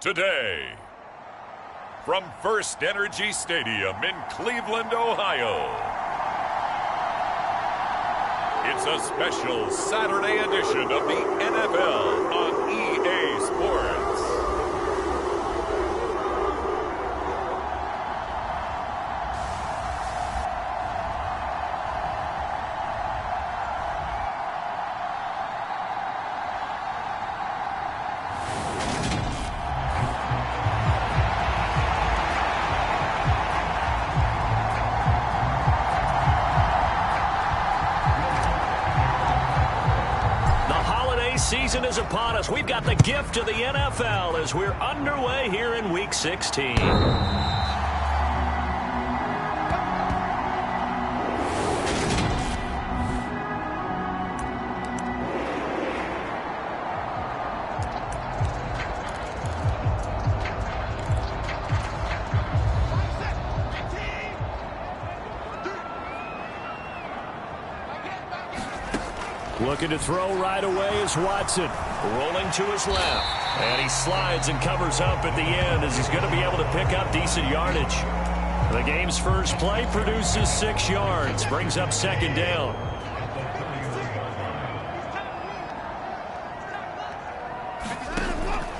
today. From First Energy Stadium in Cleveland, Ohio, it's a special Saturday edition of the NFL on EA Sports. Season is upon us. We've got the gift of the NFL as we're underway here in Week 16. Looking to throw right away is Watson. Rolling to his left. And he slides and covers up at the end as he's going to be able to pick up decent yardage. The game's first play produces 6 yards. Brings up second down.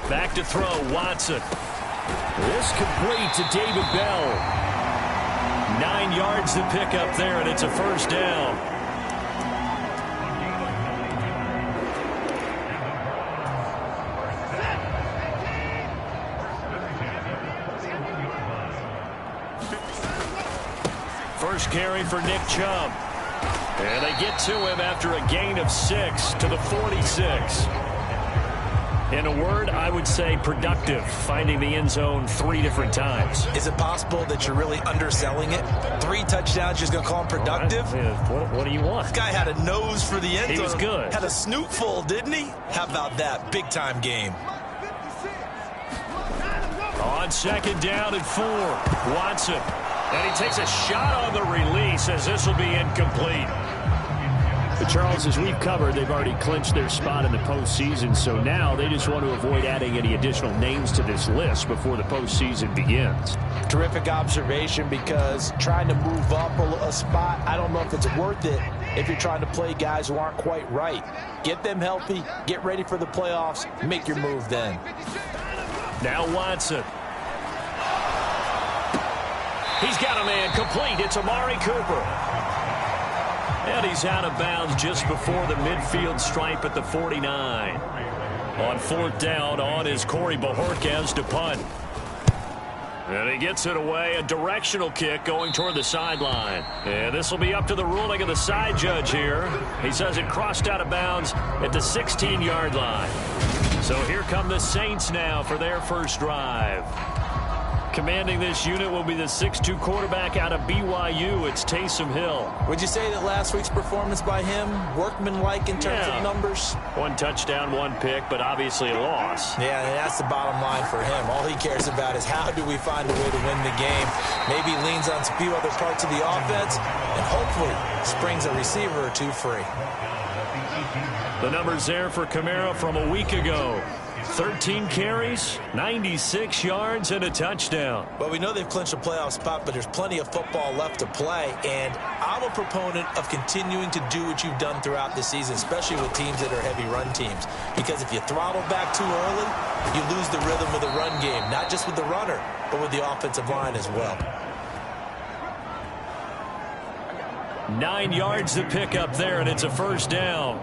Back to throw, Watson. This complete to David Bell. 9 yards to pick up there, and it's a first down. First carry for Nick Chubb. And they get to him after a gain of 6 to the 46. In a word, I would say productive, finding the end zone 3 different times. Is it possible that you're really underselling it? 3 touchdowns, just going to call him productive? What do you want? This guy had a nose for the end zone. He was good. Had a snoot full, didn't he? How about that? Big-time game. On second down and 4, Watson. And he takes a shot on the release as this will be incomplete. But Charles, as we've covered, they've already clinched their spot in the postseason, so now they just want to avoid adding any additional names to this list before the postseason begins. Terrific observation, because trying to move up a spot, I don't know if it's worth it if you're trying to play guys who aren't quite right. Get them healthy, get ready for the playoffs, make your move then. Now Watson. He's got a man complete. It's Amari Cooper. And he's out of bounds just before the midfield stripe at the 49. On fourth down, on is Corey Bojorquez to punt. And he gets it away. A directional kick going toward the sideline. And this will be up to the ruling of the side judge here. He says it crossed out of bounds at the 16-yard line. So here come the Saints now for their first drive. Commanding this unit will be the 6'2 quarterback out of BYU. It's Taysom Hill. Would you say that last week's performance by him, workmanlike in terms of numbers? 1 touchdown, 1 pick, but obviously a loss. Yeah, and that's the bottom line for him. All he cares about is how do we find a way to win the game. Maybe leans on a few other parts of the offense, and hopefully springs a receiver or 2 free. The numbers there for Kamara from a week ago. 13 carries, 96 yards, and a touchdown. Well, we know they've clinched a playoff spot, but there's plenty of football left to play, and I'm a proponent of continuing to do what you've done throughout the season, especially with teams that are heavy run teams, because if you throttle back too early, you lose the rhythm of the run game, not just with the runner, but with the offensive line as well. 9 yards to pick up there, and it's a first down.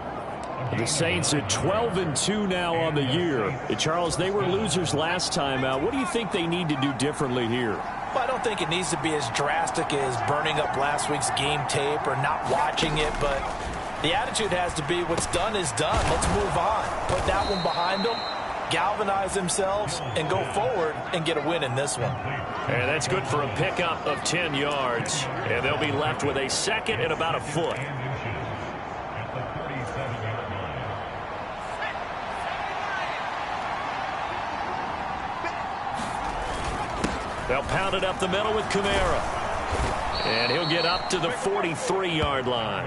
The Saints are 12-2 now on the year. And Charles, they were losers last time out. What do you think they need to do differently here? Well, I don't think it needs to be as drastic as burning up last week's game tape or not watching it, but the attitude has to be what's done is done. Let's move on. Put that one behind them, galvanize themselves, and go forward and get a win in this one. And that's good for a pickup of 10 yards. And they'll be left with a second and about a foot. They'll pound it up the middle with Kamara. And he'll get up to the 43-yard line.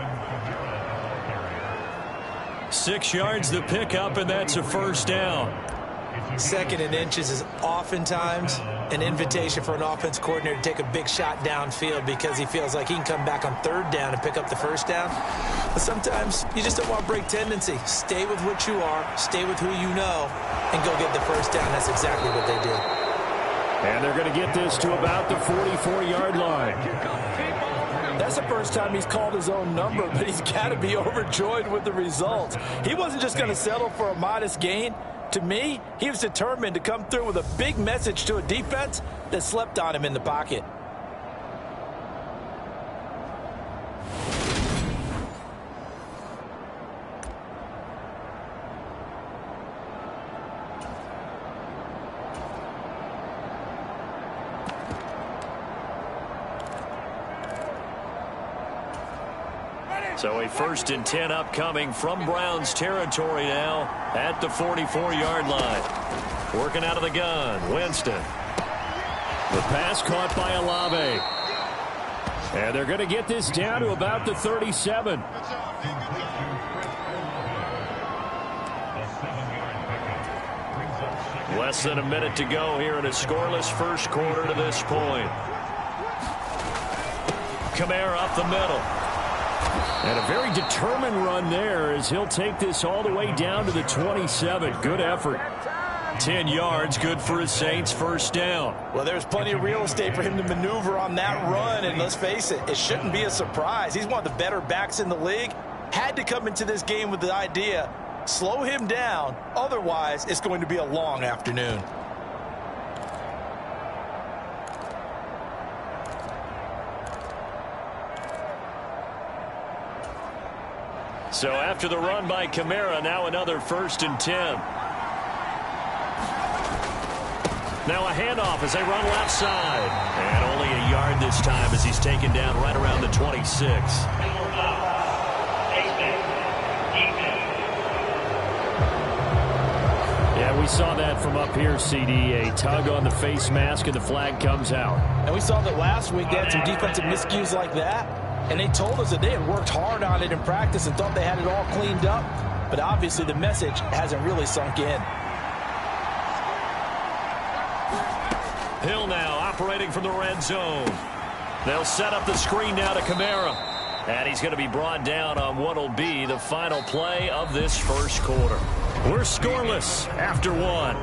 6 yards to pick up, and that's a first down. Second and inches is oftentimes an invitation for an offense coordinator to take a big shot downfield because he feels like he can come back on third down and pick up the first down. But sometimes you just don't want to break tendency. Stay with what you are, stay with who you know, and go get the first down. That's exactly what they did. And they're going to get this to about the 44-yard line. That's the first time he's called his own number, but he's got to be overjoyed with the results. He wasn't just going to settle for a modest gain. To me, he was determined to come through with a big message to a defense that slept on him in the pocket. So a 1st and 10 upcoming from Browns territory now at the 44-yard line. Working out of the gun, Winston. The pass caught by Olave. And they're going to get this down to about the 37. Less than a minute to go here in a scoreless first quarter to this point. Kamara up the middle. And a very determined run there as he'll take this all the way down to the 27. Good effort. 10 yards, good for his Saints, first down. Well, there's plenty of real estate for him to maneuver on that run, and let's face it, it shouldn't be a surprise. He's one of the better backs in the league. Had to come into this game with the idea, slow him down, otherwise it's going to be a long afternoon. So after the run by Kamara, now another 1st and 10. Now a handoff as they run left side. And only a yard this time as he's taken down right around the 26. Yeah, we saw that from up here, CD. A tug on the face mask and the flag comes out. And we saw that last week they had some defensive miscues like that. And they told us that they had worked hard on it in practice and thought they had it all cleaned up. But obviously the message hasn't really sunk in. Hill now operating from the red zone. They'll set up the screen now to Kamara. And he's going to be brought down on what will be the final play of this first quarter. We're scoreless after one.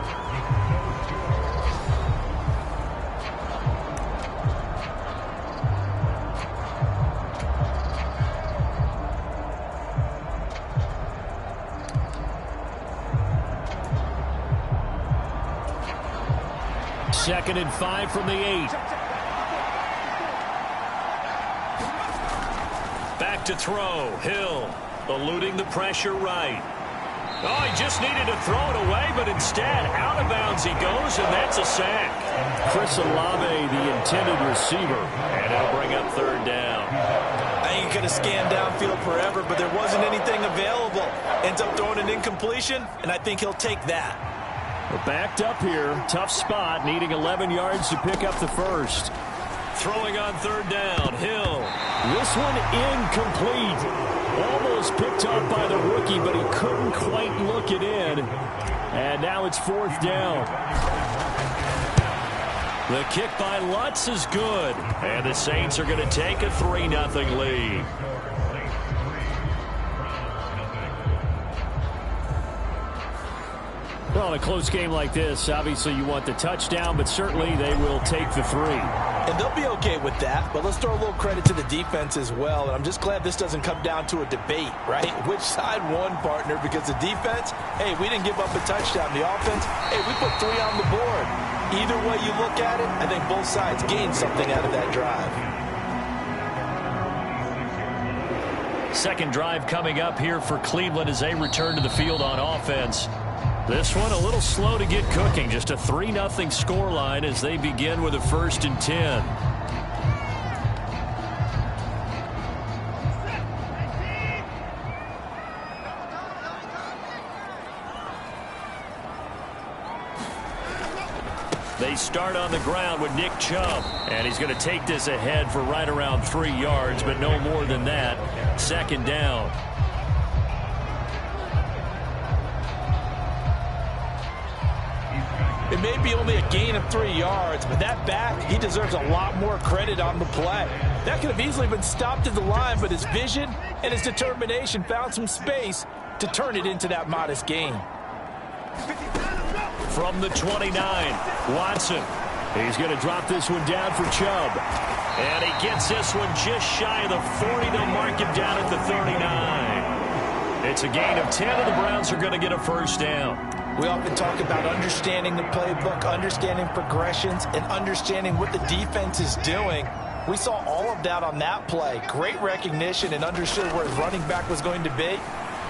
Second and 5 from the 8. Back to throw. Hill eluding the pressure right. Oh, he just needed to throw it away, but instead out of bounds he goes, and that's a sack. Chris Olave, the intended receiver. And it'll bring up third down. I think he could have scanned downfield forever, but there wasn't anything available. Ends up throwing an incompletion, and I think he'll take that. We're backed up here. Tough spot, needing 11 yards to pick up the first. Throwing on third down, Hill. This one incomplete. Almost picked up by the rookie, but he couldn't quite look it in. And now it's fourth down. The kick by Lutz is good. And the Saints are going to take a 3-0 lead. Well, in a close game like this, obviously you want the touchdown, but certainly they will take the 3. And they'll be okay with that, but let's throw a little credit to the defense as well. And I'm just glad this doesn't come down to a debate, right? Which side won, partner? Because the defense, hey, we didn't give up a touchdown. The offense, hey, we put 3 on the board. Either way you look at it, I think both sides gained something out of that drive. Second drive coming up here for Cleveland as they return to the field on offense. This one a little slow to get cooking. Just a 3-0 scoreline as they begin with a 1st and 10. They start on the ground with Nick Chubb. And he's going to take this ahead for right around 3 yards, but no more than that. Second down. It may be only a gain of 3 yards, but that back, he deserves a lot more credit on the play. That could have easily been stopped at the line, but his vision and his determination found some space to turn it into that modest gain. From the 29, Watson. He's going to drop this one down for Chubb. And he gets this one just shy of the 40. They'll mark him down at the 39. It's a gain of 10, and the Browns are going to get a first down. We often talk about understanding the playbook, understanding progressions, and understanding what the defense is doing. We saw all of that on that play. Great recognition and understood where his running back was going to be.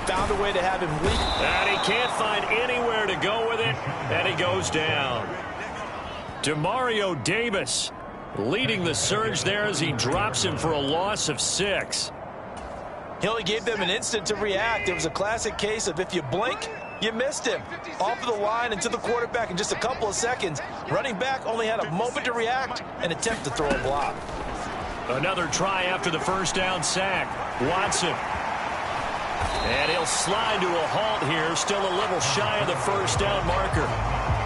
Found a way to have him leap. And he can't find anywhere to go with it, and he goes down. Demario Davis leading the surge there as he drops him for a loss of 6. He only gave them an instant to react. It was a classic case of if you blink, you missed him. Off of the line and to the quarterback in just a couple of seconds. Running back only had a moment to react and attempt to throw a block. Another try after the first down sack. Watson. And he'll slide to a halt here, still a little shy of the first down marker.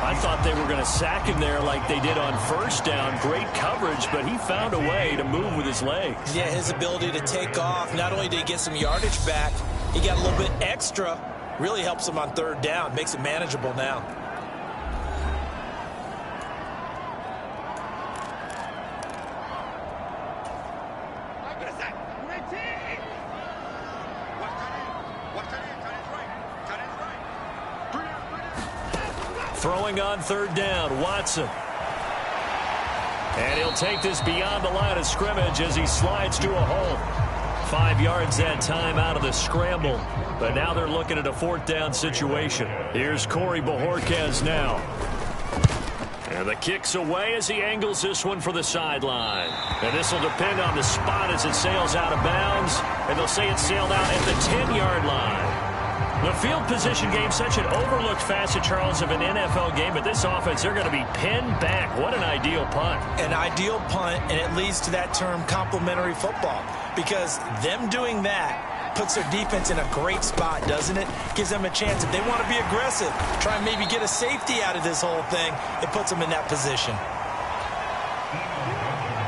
I thought they were going to sack him there like they did on first down. Great coverage, but he found a way to move with his legs. Yeah, his ability to take off. Not only did he get some yardage back, he got a little bit extra. Really helps him on third down. Makes it manageable now. Throwing on third down, Watson. And he'll take this beyond the line of scrimmage as he slides to a hole. 5 yards that time out of the scramble. But now they're looking at a fourth down situation. Here's Corey Bojorquez now. And the kick's away as he angles this one for the sideline. And this will depend on the spot as it sails out of bounds. And they'll say it sailed out at the 10-yard line. The field position game, such an overlooked facet, Charles, of an NFL game. But this offense, they're going to be pinned back. What an ideal punt. An ideal punt, and it leads to that term complementary football. Because them doing that puts their defense in a great spot, doesn't it? Gives them a chance. If they want to be aggressive, try and maybe get a safety out of this whole thing, it puts them in that position.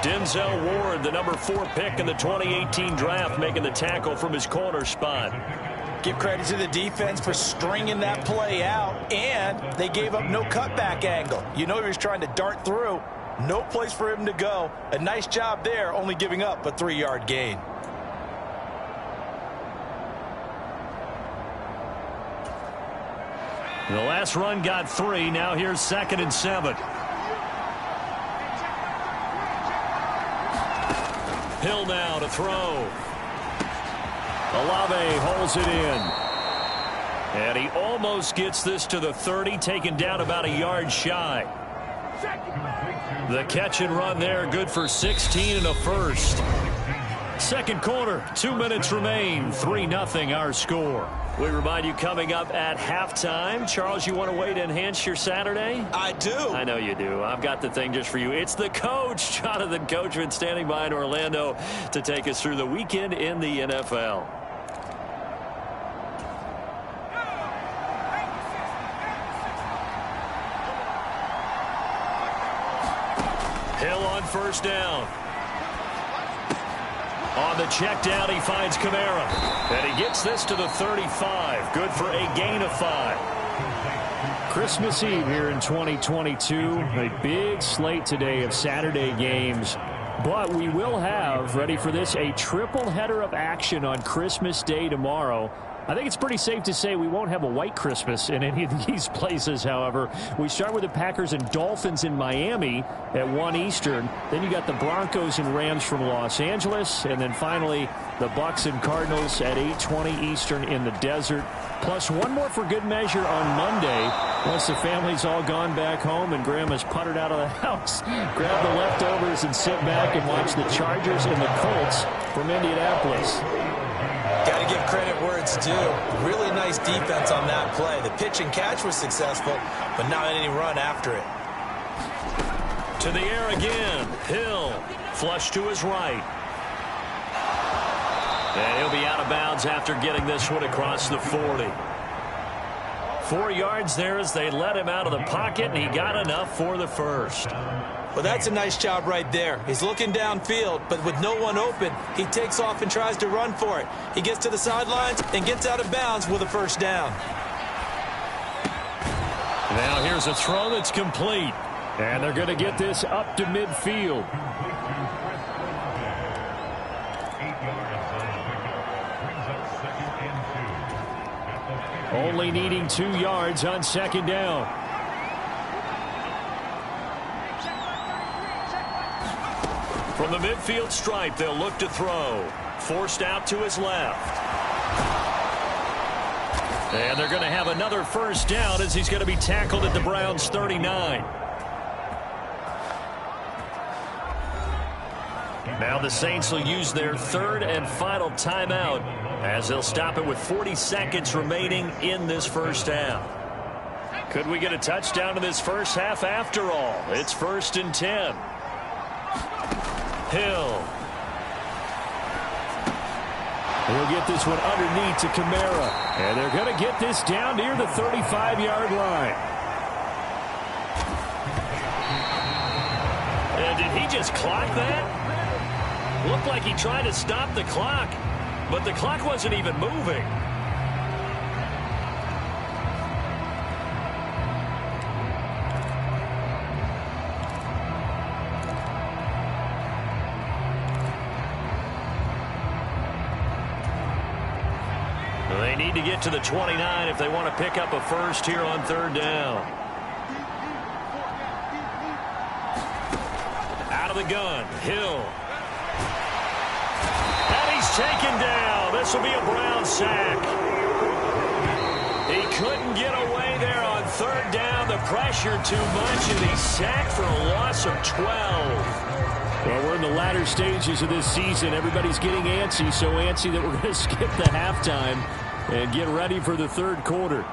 Denzel Ward, the number 4 pick in the 2018 draft, making the tackle from his corner spot. Give credit to the defense for stringing that play out, and they gave up no cutback angle. You know he was trying to dart through. No place for him to go. A nice job there, only giving up a 3-yard gain. The last run got 3. Now here's 2nd and 7. Hill now to throw. Olave holds it in. And he almost gets this to the 30, taken down about a yard shy. The catch and run there, good for 16 and a first. Second quarter, 2 minutes remain, 3-0 our score. We remind you coming up at halftime. Charles, you want a way to enhance your Saturday? I do. I know you do. I've got the thing just for you. It's the coach, Jonathan Coachman, standing by in Orlando to take us through the weekend in the NFL. Hill on first down. On the check down, he finds Kamara. And he gets this to the 35. Good for a gain of 5. Christmas Eve here in 2022. A big slate today of Saturday games. But we will have, ready for this, a triple header of action on Christmas Day tomorrow. I think it's pretty safe to say we won't have a white Christmas in any of these places, however. We start with the Packers and Dolphins in Miami at 1 Eastern. Then you got the Broncos and Rams from Los Angeles. And then finally, the Bucks and Cardinals at 8:20 Eastern in the desert. Plus one more for good measure on Monday. Once the family's all gone back home and Grandma's puttered out of the house, grab the leftovers and sit back and watch the Chargers and the Colts from Indianapolis. Got to give credit where it's due. Really nice defense on that play. The pitch and catch was successful, but not any run after it. To the air again. Hill flush to his right. And he'll be out of bounds after getting this one across the 40. 4 yards there as they let him out of the pocket, and he got enough for the first. Well, that's a nice job right there. He's looking downfield, but with no one open, he takes off and tries to run for it. He gets to the sidelines and gets out of bounds with a first down. Now here's a throw that's complete. And they're going to get this up to midfield. Only needing 2 yards on second down. From the midfield stripe, they'll look to throw. Forced out to his left. And they're going to have another first down as he's going to be tackled at the Browns' 39. Now the Saints will use their third and final timeout as they'll stop it with 40 seconds remaining in this first half. Could we get a touchdown in this first half after all? It's 1st and 10. Hill. He'll get this one underneath to Kamara. And they're going to get this down near the 35-yard line. And did he just clock that? Looked like he tried to stop the clock, but the clock wasn't even moving. They need to get to the 29 if they want to pick up a first here on third down. Out of the gun, Hill. And he's taken down. This will be a Brown sack. He couldn't get away there on third down. The pressure too much, and he's sacked for a loss of 12. Well, we're in the latter stages of this season. Everybody's getting antsy, so antsy that we're going to skip the halftime and get ready for the third quarter.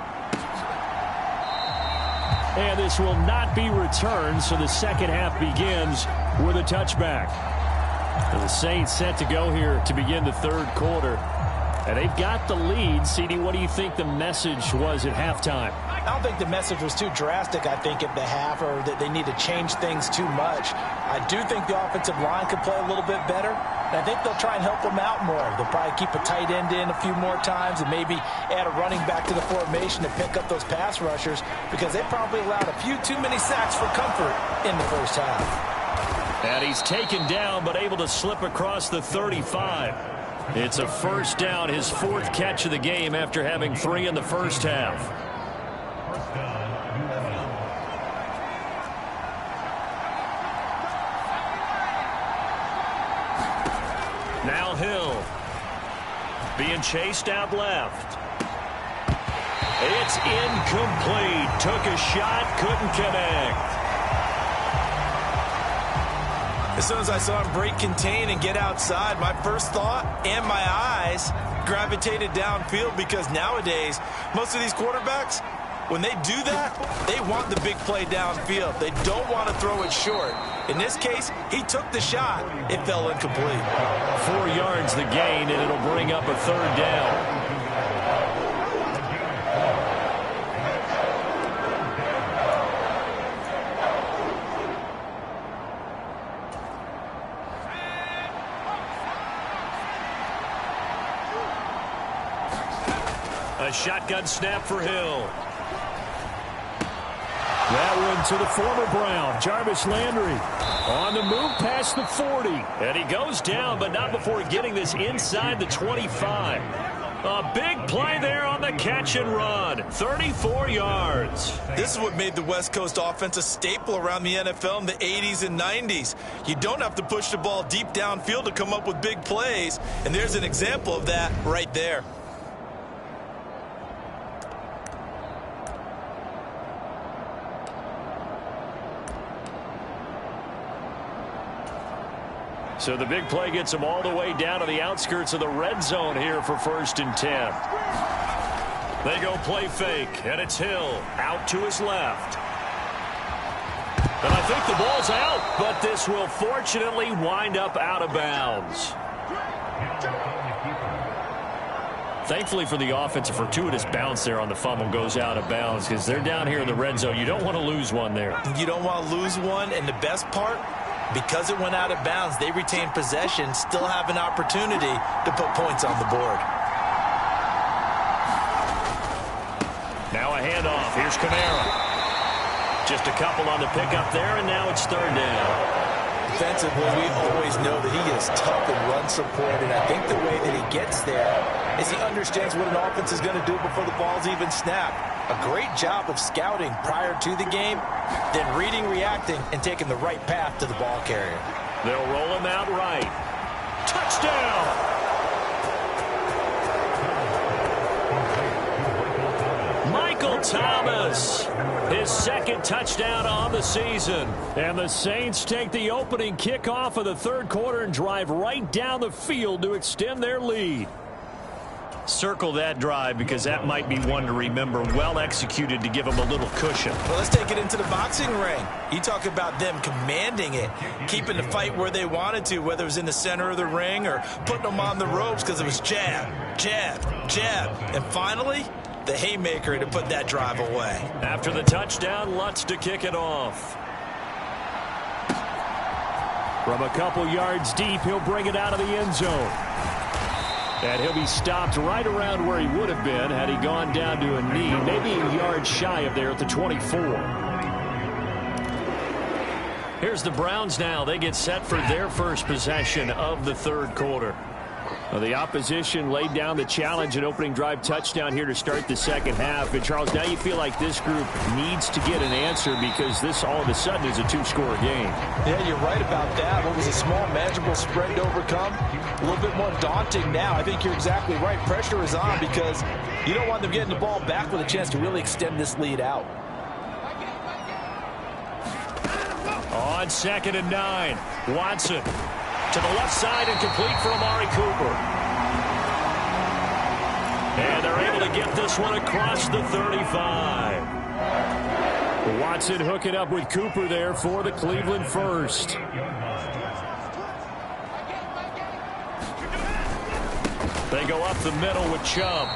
And this will not be returned, so the second half begins with a touchback. And the Saints set to go here to begin the third quarter. And they've got the lead. CD, what do you think the message was at halftime? I don't think the message was too drastic, I think, at the half, or that they need to change things too much. I do think the offensive line could play a little bit better, and I think they'll try and help them out more. They'll probably keep a tight end in a few more times and maybe add a running back to the formation to pick up those pass rushers, because they probably allowed a few too many sacks for comfort in the first half. And he's taken down but able to slip across the 35. It's a first down, his 4th catch of the game after having 3 in the first half. Now Hill being chased out left. It's incomplete. Took a shot, couldn't connect. As soon as I saw him break contain and get outside, my first thought and my eyes gravitated downfield, because nowadays, most of these quarterbacks, when they do that, they want the big play downfield. They don't want to throw it short. In this case, he took the shot. It fell incomplete. 4 yards the gain, and it'll bring up a third down. A shotgun snap for Hill. That one to the former Brown, Jarvis Landry. On the move past the 40. And he goes down, but not before getting this inside the 25. A big play there on the catch and run. 34 yards. This is what made the West Coast offense a staple around the NFL in the 80s and 90s. You don't have to push the ball deep downfield to come up with big plays, and there's an example of that right there. So the big play gets him all the way down to the outskirts of the red zone here for 1st and 10. They go play fake, and it's Hill out to his left. And I think the ball's out, but this will fortunately wind up out of bounds. Thankfully for the offense, a fortuitous bounce there on the fumble goes out of bounds because they're down here in the red zone. You don't want to lose one there. You don't want to lose one, and the best part, because it went out of bounds, they retain possession, still have an opportunity to put points on the board. Now a handoff. Here's Kamara. Just a couple on the pickup there, and now it's third down. Defensively, we always know that he is tough in run support, and I think the way that he gets there is he understands what an offense is going to do before the ball's even snapped. A great job of scouting prior to the game, then reading, reacting, and taking the right path to the ball carrier. They'll roll him out right. Touchdown! Michael Thomas, his second touchdown on the season. And the Saints take the opening kickoff of the third quarter and drive right down the field to extend their lead. Circle that drive because that might be one to remember. Well executed to give them a little cushion. Well, let's take it into the boxing ring. You talk about them commanding it, keeping the fight where they wanted to, whether it was in the center of the ring or putting them on the ropes because it was jab, jab, jab. And finally, the haymaker to put that drive away. After the touchdown, Lutz to kick it off. From a couple yards deep, he'll bring it out of the end zone. And he'll be stopped right around where he would have been had he gone down to a knee, maybe a yard shy of there at the 24. Here's the Browns now. They get set for their first possession of the third quarter. Well, the opposition laid down the challenge, an opening drive touchdown here to start the second half. And, Charles, now you feel like this group needs to get an answer because this all of a sudden is a two-score game. Yeah, you're right about that. What was a small, manageable spread to overcome, a little bit more daunting now. I think you're exactly right. Pressure is on because you don't want them getting the ball back with a chance to really extend this lead out. On 2nd and 9, Watson to the left side and complete for Amari Cooper. And they're able to get this one across the 35. Watson hooking up with Cooper there for the Cleveland first. They go up the middle with Chubb.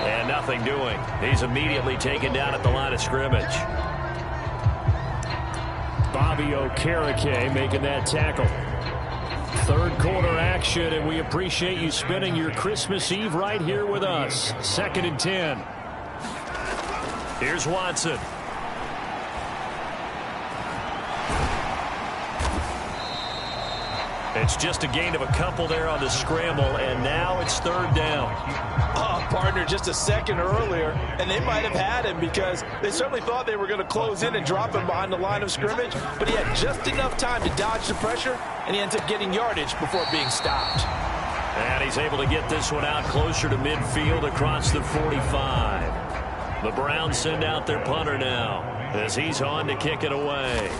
And nothing doing. He's immediately taken down at the line of scrimmage. Bobby Okereke making that tackle. Third quarter action, and we appreciate you spending your Christmas Eve right here with us. 2nd and 10. Here's Watson. It's just a gain of a couple there on the scramble, and now it's third down. Oh, partner, just a second earlier, and they might have had him because they certainly thought they were going to close in and drop him behind the line of scrimmage, but he had just enough time to dodge the pressure, and he ends up getting yardage before being stopped. And he's able to get this one out closer to midfield across the 45. The Browns send out their punter now as he's on to kick it away.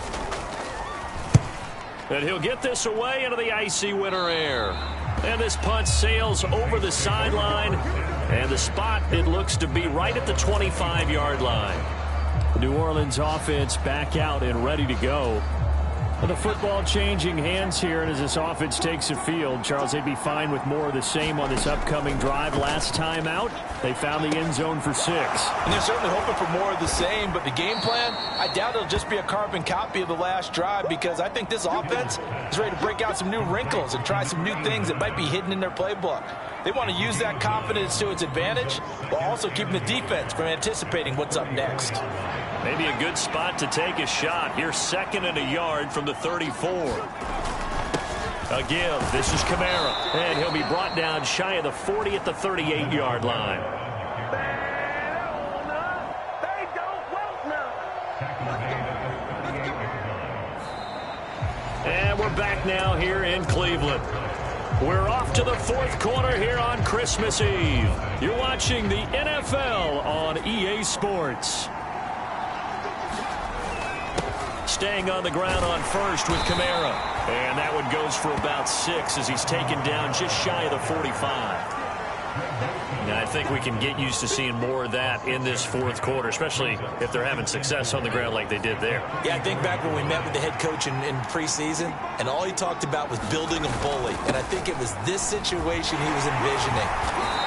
And he'll get this away into the icy winter air. And this punt sails over the sideline. And the spot, it looks to be right at the 25-yard line. The New Orleans offense back out and ready to go. Well, the football changing hands here, and as this offense takes the field, Charles, they'd be fine with more of the same on this upcoming drive. Last time out, they found the end zone for 6. And they're certainly hoping for more of the same, but the game plan, I doubt it'll just be a carbon copy of the last drive because I think this offense is ready to break out some new wrinkles and try some new things that might be hidden in their playbook. They want to use that confidence to its advantage while also keeping the defense from anticipating what's up next. Maybe a good spot to take a shot. Here's 2nd and a yard from the 34. Again, this is Kamara. And he'll be brought down shy of the 40 at the 38-yard line. And we're back now here in Cleveland. We're off to the fourth quarter here on Christmas Eve. You're watching the NFL on EA Sports. Staying on the ground on first with Kamara. And that one goes for about 6 as he's taken down just shy of the 45. Now, I think we can get used to seeing more of that in this fourth quarter, especially if they're having success on the ground like they did there. Yeah, I think back when we met with the head coach in preseason, and all he talked about was building a bully. And I think it was this situation he was envisioning.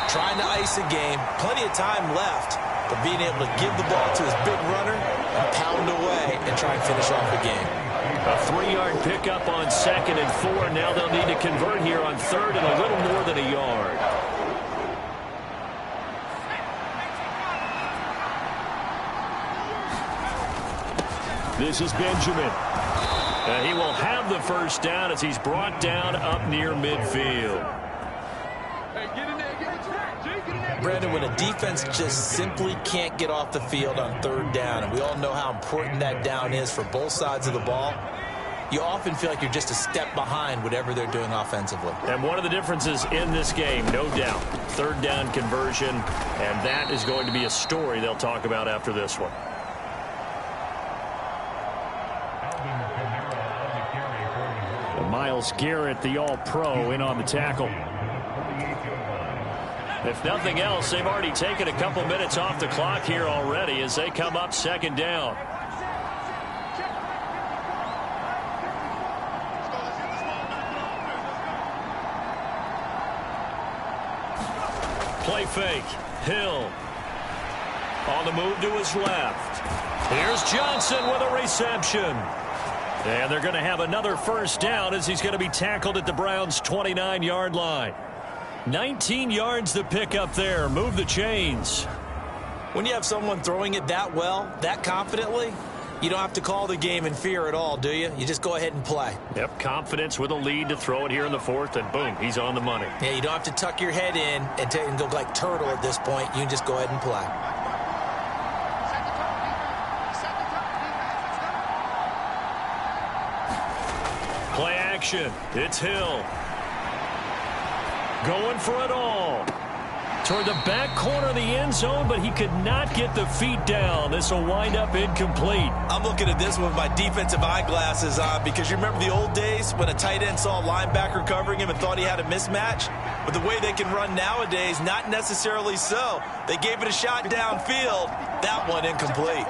trying to ice a game, plenty of time left, but being able to give the ball to his big runner and pound away and try and finish off the game. A 3-yard pickup on 2nd and 4. Now they'll need to convert here on 3rd and a little more than a yard. This is Benjamin. And he will have the first down as he's brought down up near midfield. Brandon, when a defense just simply can't get off the field on 3rd down, and we all know how important that down is for both sides of the ball, you often feel like you're just a step behind whatever they're doing offensively. And one of the differences in this game, no doubt, 3rd down conversion, and that is going to be a story they'll talk about after this one. Myles Garrett, the All-Pro, in on the tackle. If nothing else, they've already taken a couple minutes off the clock here already as they come up 2nd down. Play fake. Hill. On the move to his left. Here's Johnson with a reception. And they're going to have another first down as he's going to be tackled at the Browns' 29-yard line. 19 yards to pick up there. Move the chains. When you have someone throwing it that well, that confidently, you don't have to call the game in fear at all, do you? You just go ahead and play. Yep, confidence with a lead to throw it here in the 4th, and boom, he's on the money. Yeah, you don't have to tuck your head in and go like turtle at this point. You can just go ahead and play. Play action. It's Hill. Going for it all. Toward the back corner of the end zone, but he could not get the feet down. This will wind up incomplete. I'm looking at this with my defensive eyeglasses on because you remember the old days when a tight end saw a linebacker covering him and thought he had a mismatch? But the way they can run nowadays, not necessarily so. They gave it a shot downfield. That one incomplete.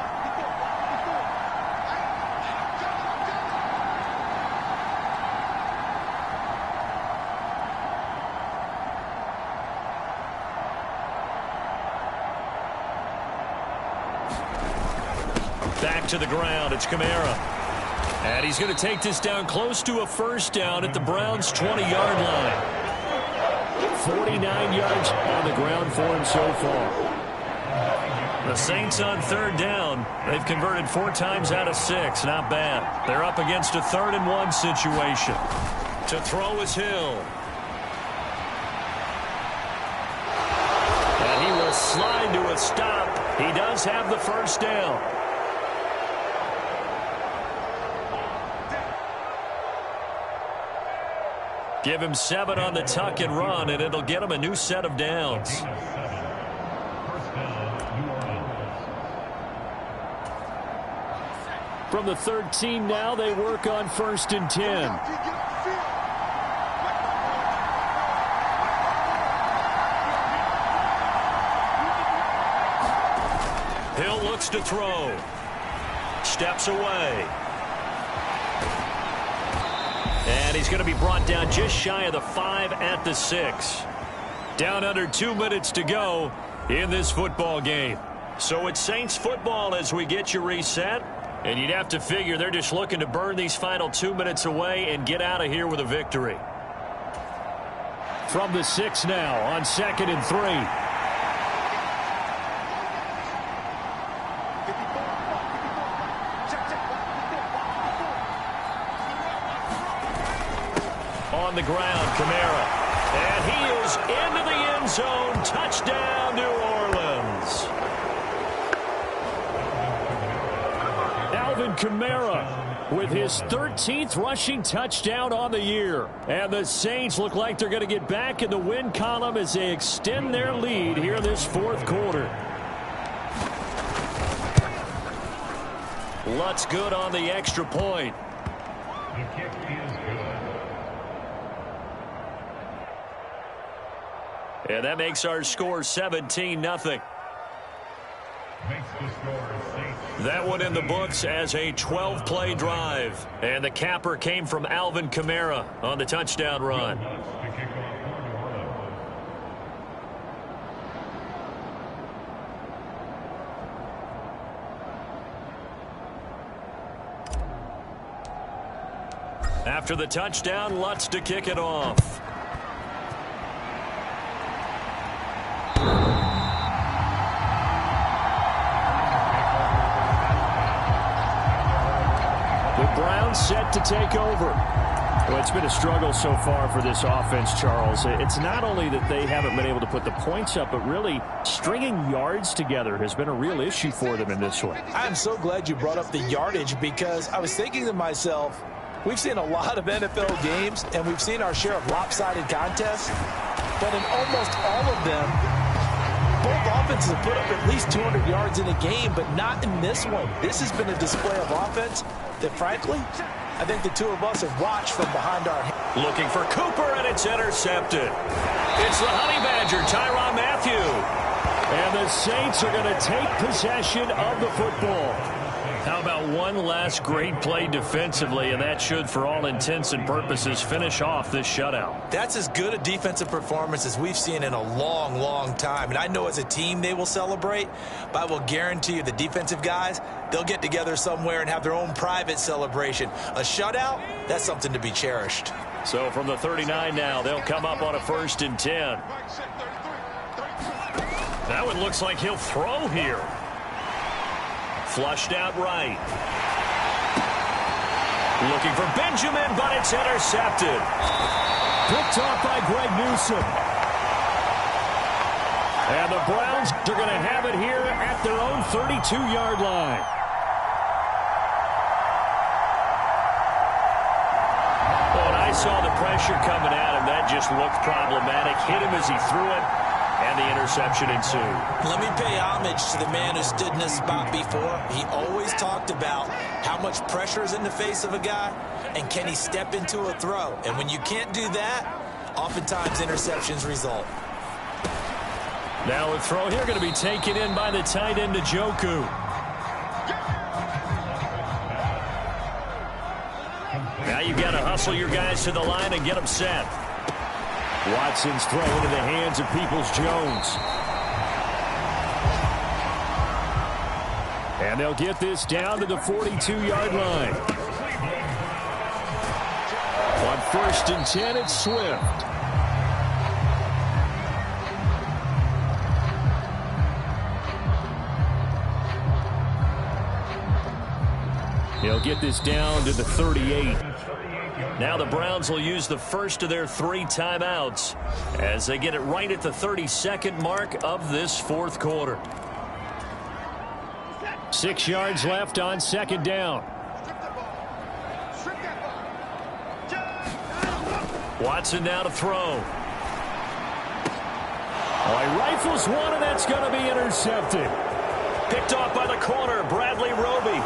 Back to the ground. It's Kamara. And he's going to take this down close to a first down at the Browns' 20-yard line. 49 yards on the ground for him so far. The Saints on 3rd down. They've converted 4 times out of 6. Not bad. They're up against a 3rd and 1 situation. To throw is Hill. And he will slide to a stop. He does have the first down. Give him 7 on the tuck and run, and it'll get him a new set of downs. From the 13 now, they work on 1st and 10. Hill looks to throw. Steps away. And he's going to be brought down just shy of the 5 at the 6. Down under 2 minutes to go in this football game. So it's Saints football as we get you reset. And you'd have to figure they're just looking to burn these final 2 minutes away and get out of here with a victory. From the 6 now on 2nd and 3. On the ground, Kamara. And he is into the end zone. Touchdown, New Orleans. Alvin Kamara with his 13th rushing touchdown on the year. And the Saints look like they're going to get back in the win column as they extend their lead here in this 4th quarter. Lutz good on the extra point. The kick is good. And that makes our score 17-0. Makes the score Saints. That one in the books as a 12-play drive. And the capper came from Alvin Kamara on the touchdown run. After the touchdown, Lutz to kick it off. The Browns set to take over. Well, it's been a struggle so far for this offense, Charles. It's not only that they haven't been able to put the points up, but really stringing yards together has been a real issue for them in this one. I'm so glad you brought up the yardage because I was thinking to myself, we've seen a lot of NFL games, and we've seen our share of lopsided contests, but in almost all of them, both offenses have put up at least 200 yards in a game, but not in this one. This has been a display of offense that, frankly, I think the two of us have watched from behind our hands. Looking for Cooper, and it's intercepted. It's the Honey Badger, Tyrann Mathieu. And the Saints are going to take possession of the football. How about one last great play defensively, and that should, for all intents and purposes, finish off this shutout. That's as good a defensive performance as we've seen in a long, long time. And I know as a team they will celebrate, but I will guarantee you the defensive guys, they'll get together somewhere and have their own private celebration. A shutout, that's something to be cherished. So from the 39 now, they'll come up on a 1st and 10. That one looks like he'll throw here. Flushed out right. Looking for Benjamin, but it's intercepted. Picked off by Greg Newsome. And the Browns are going to have it here at their own 32-yard line. Well, and I saw the pressure coming at him. That just looked problematic. Hit him as he threw it. And the interception ensued. Let me pay homage to the man who stood in this spot before. He always talked about how much pressure is in the face of a guy and can he step into a throw. And when you can't do that, oftentimes interceptions result. Now a throw here going to be taken in by the tight end Njoku. Now you've got to hustle your guys to the line and get them set. Watson's throw into the hands of Peoples-Jones. And they'll get this down to the 42-yard line. On 1st and 10, it's Swift. He'll get this down to the 38. Now the Browns will use the first of their 3 timeouts as they get it right at the 32nd mark of this 4th quarter. 6 yards left on 2nd down. Watson now to throw. Oh, he rifles one, and that's going to be intercepted. Picked off by the corner, Bradley Roby.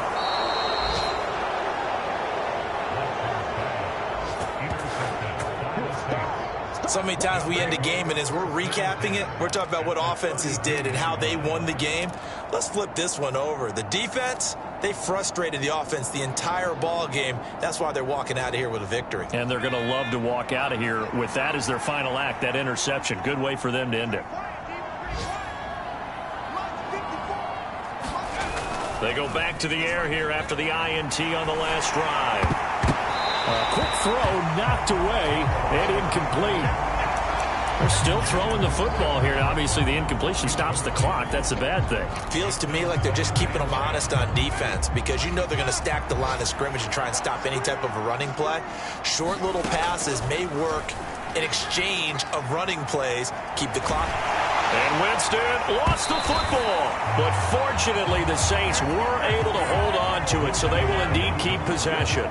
So many times we end a game, and as we're recapping it, we're talking about what offenses did and how they won the game. Let's flip this one over. The defense, they frustrated the offense the entire ball game. That's why they're walking out of here with a victory. And they're going to love to walk out of here with that as their final act, that interception. Good way for them to end it. They go back to the air here after the INT on the last drive. A quick throw knocked away and incomplete. They're still throwing the football here. Obviously, the incompletion stops the clock. That's a bad thing. Feels to me like they're just keeping them honest on defense because you know they're going to stack the line of scrimmage and try and stop any type of a running play. Short little passes may work in exchange of running plays. Keep the clock. And Winston lost the football. But fortunately, the Saints were able to hold on to it, so they will indeed keep possession.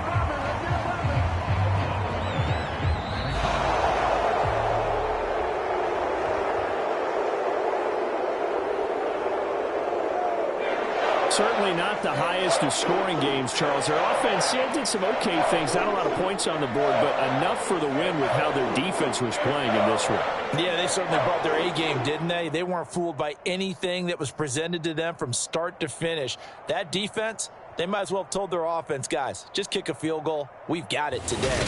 Certainly not the highest of scoring games, Charles. Their offense did some okay things. Not a lot of points on the board, but enough for the win with how their defense was playing in this one. Yeah, they certainly brought their A game, didn't they? They weren't fooled by anything that was presented to them from start to finish. That defense, they might as well have told their offense, guys, just kick a field goal. We've got it today.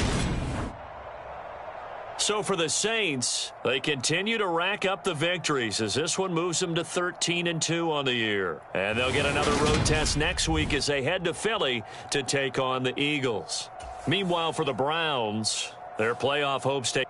So for the Saints, they continue to rack up the victories as this one moves them to 13-2 on the year. And they'll get another road test next week as they head to Philly to take on the Eagles. Meanwhile, for the Browns, their playoff hopes take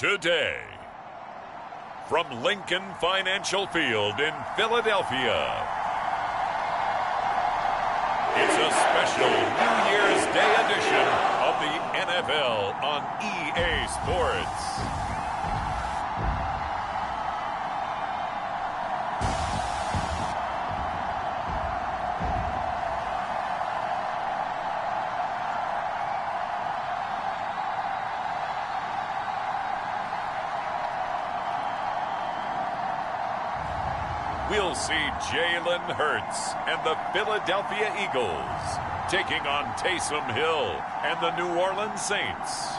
today. From Lincoln Financial Field in Philadelphia, it's a special New Year's Day edition of the NFL on EA Sports. We'll see Jalen Hurts and the Philadelphia Eagles taking on Taysom Hill and the New Orleans Saints.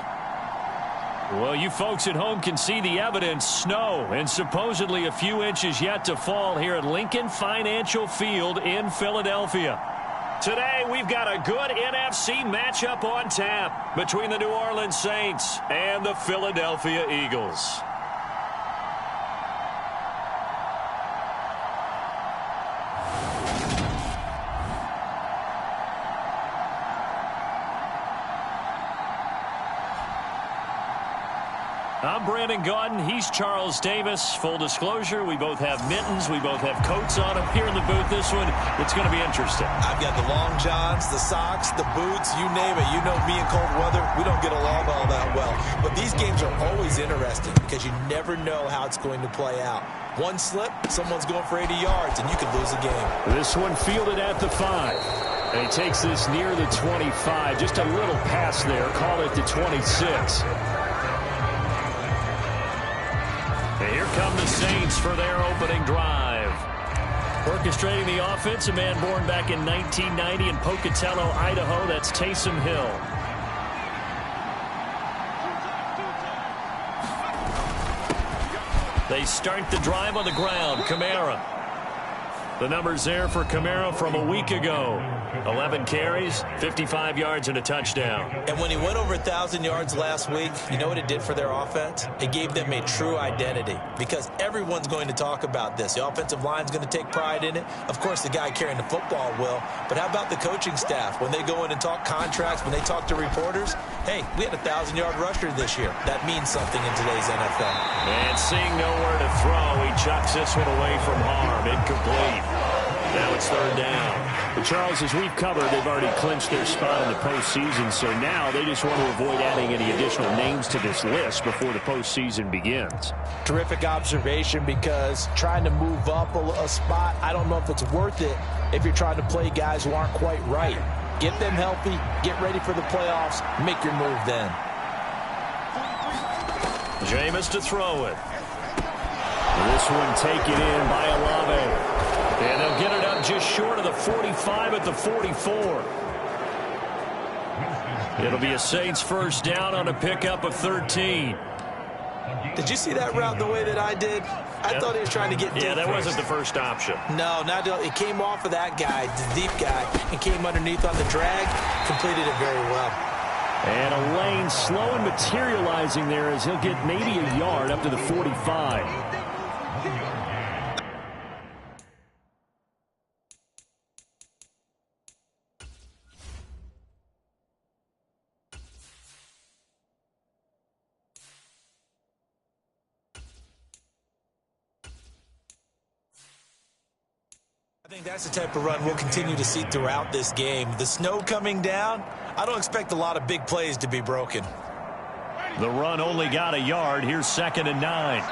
Well, you folks at home can see the evidence. Snow and supposedly a few inches yet to fall here at Lincoln Financial Field in Philadelphia. Today, we've got a good NFC matchup on tap between the New Orleans Saints and the Philadelphia Eagles. I'm Brandon Gaudin. He's Charles Davis. Full disclosure, we both have mittens. We both have coats on up here in the booth. This one, it's going to be interesting. I've got the long johns, the socks, the boots, you name it. You know me in cold weather, we don't get along all that well. But these games are always interesting because you never know how it's going to play out. One slip, someone's going for 80 yards, and you could lose a game. This one fielded at the 5. And he takes this near the 25. Just a little pass there. Call it the 26. Here come the Saints for their opening drive. Orchestrating the offense, a man born back in 1990 in Pocatello, Idaho. That's Taysom Hill. They start the drive on the ground. Kamara. The numbers there for Kamara from a week ago. 11 carries, 55 yards, and a touchdown. And when he went over 1,000 yards last week, you know what it did for their offense? It gave them a true identity because everyone's going to talk about this. The offensive line's going to take pride in it. Of course, the guy carrying the football will. But how about the coaching staff? When they go in and talk contracts, when they talk to reporters, hey, we had a 1,000-yard rusher this year. That means something in today's NFL. And seeing nowhere to throw, he chucks this one away from harm. Incomplete. Now it's third down. But Charles, as we've covered, they've already clinched their spot in the postseason, so now they just want to avoid adding any additional names to this list before the postseason begins. Terrific observation because trying to move up a spot, I don't know if it's worth it if you're trying to play guys who aren't quite right. Get them healthy, get ready for the playoffs, make your move then. Jameis to throw it. This one taken in by Olave. And they'll get it up just short of the 45 at the 44. It'll be a Saints first down on a pickup of 13. Did you see that route the way that I did? I thought he was trying to get deep. Yeah, that first. wasn't the first option. No, it came off of that guy, the deep guy, and came underneath on the drag, completed it very well. And a lane slow and materializing there as he'll get maybe a yard up to the 45. I think that's the type of run we'll continue to see throughout this game. The snow coming down, I don't expect a lot of big plays to be broken. The run only got a yard. Here's 2nd and 9.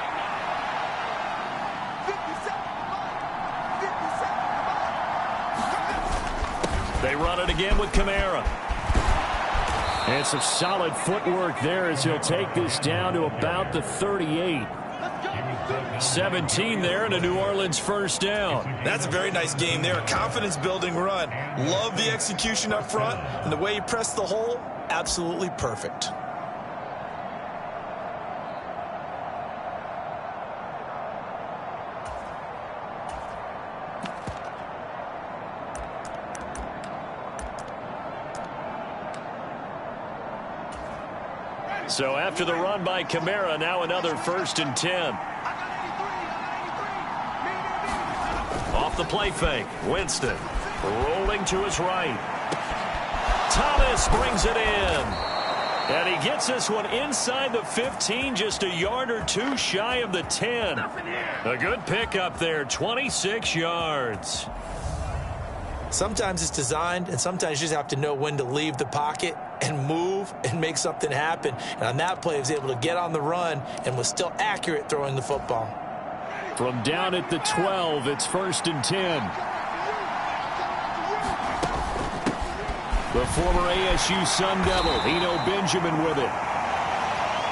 They run it again with Kamara. And some solid footwork there as he'll take this down to about the 38. 17 there and a New Orleans first down. That's a very nice game there. A confidence-building run. Love the execution up front. And the way he pressed the hole, absolutely perfect. So after the run by Kamara, now another 1st and 10. Off the play fake, Winston rolling to his right. Thomas brings it in. And he gets this one inside the 15, just a yard or two shy of the 10. A good pickup there, 26 yards. Sometimes it's designed, and sometimes you just have to know when to leave the pocket and move and make something happen. And on that play, he was able to get on the run and was still accurate throwing the football. From down at the 12, it's 1st and 10. The former ASU Sun Devil, Eno Benjamin with it.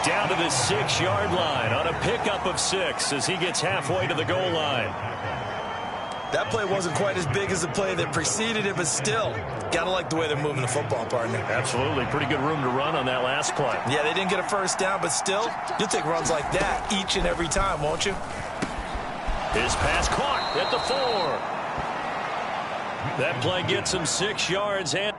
Down to the 6-yard line on a pickup of 6 as he gets halfway to the goal line. That play wasn't quite as big as the play that preceded it, but still, gotta like the way they're moving the football, partner. Absolutely. Pretty good room to run on that last play. Yeah, they didn't get a first down, but still, you'll take runs like that each and every time, won't you? His pass caught at the 4. That play gets him 6 yards and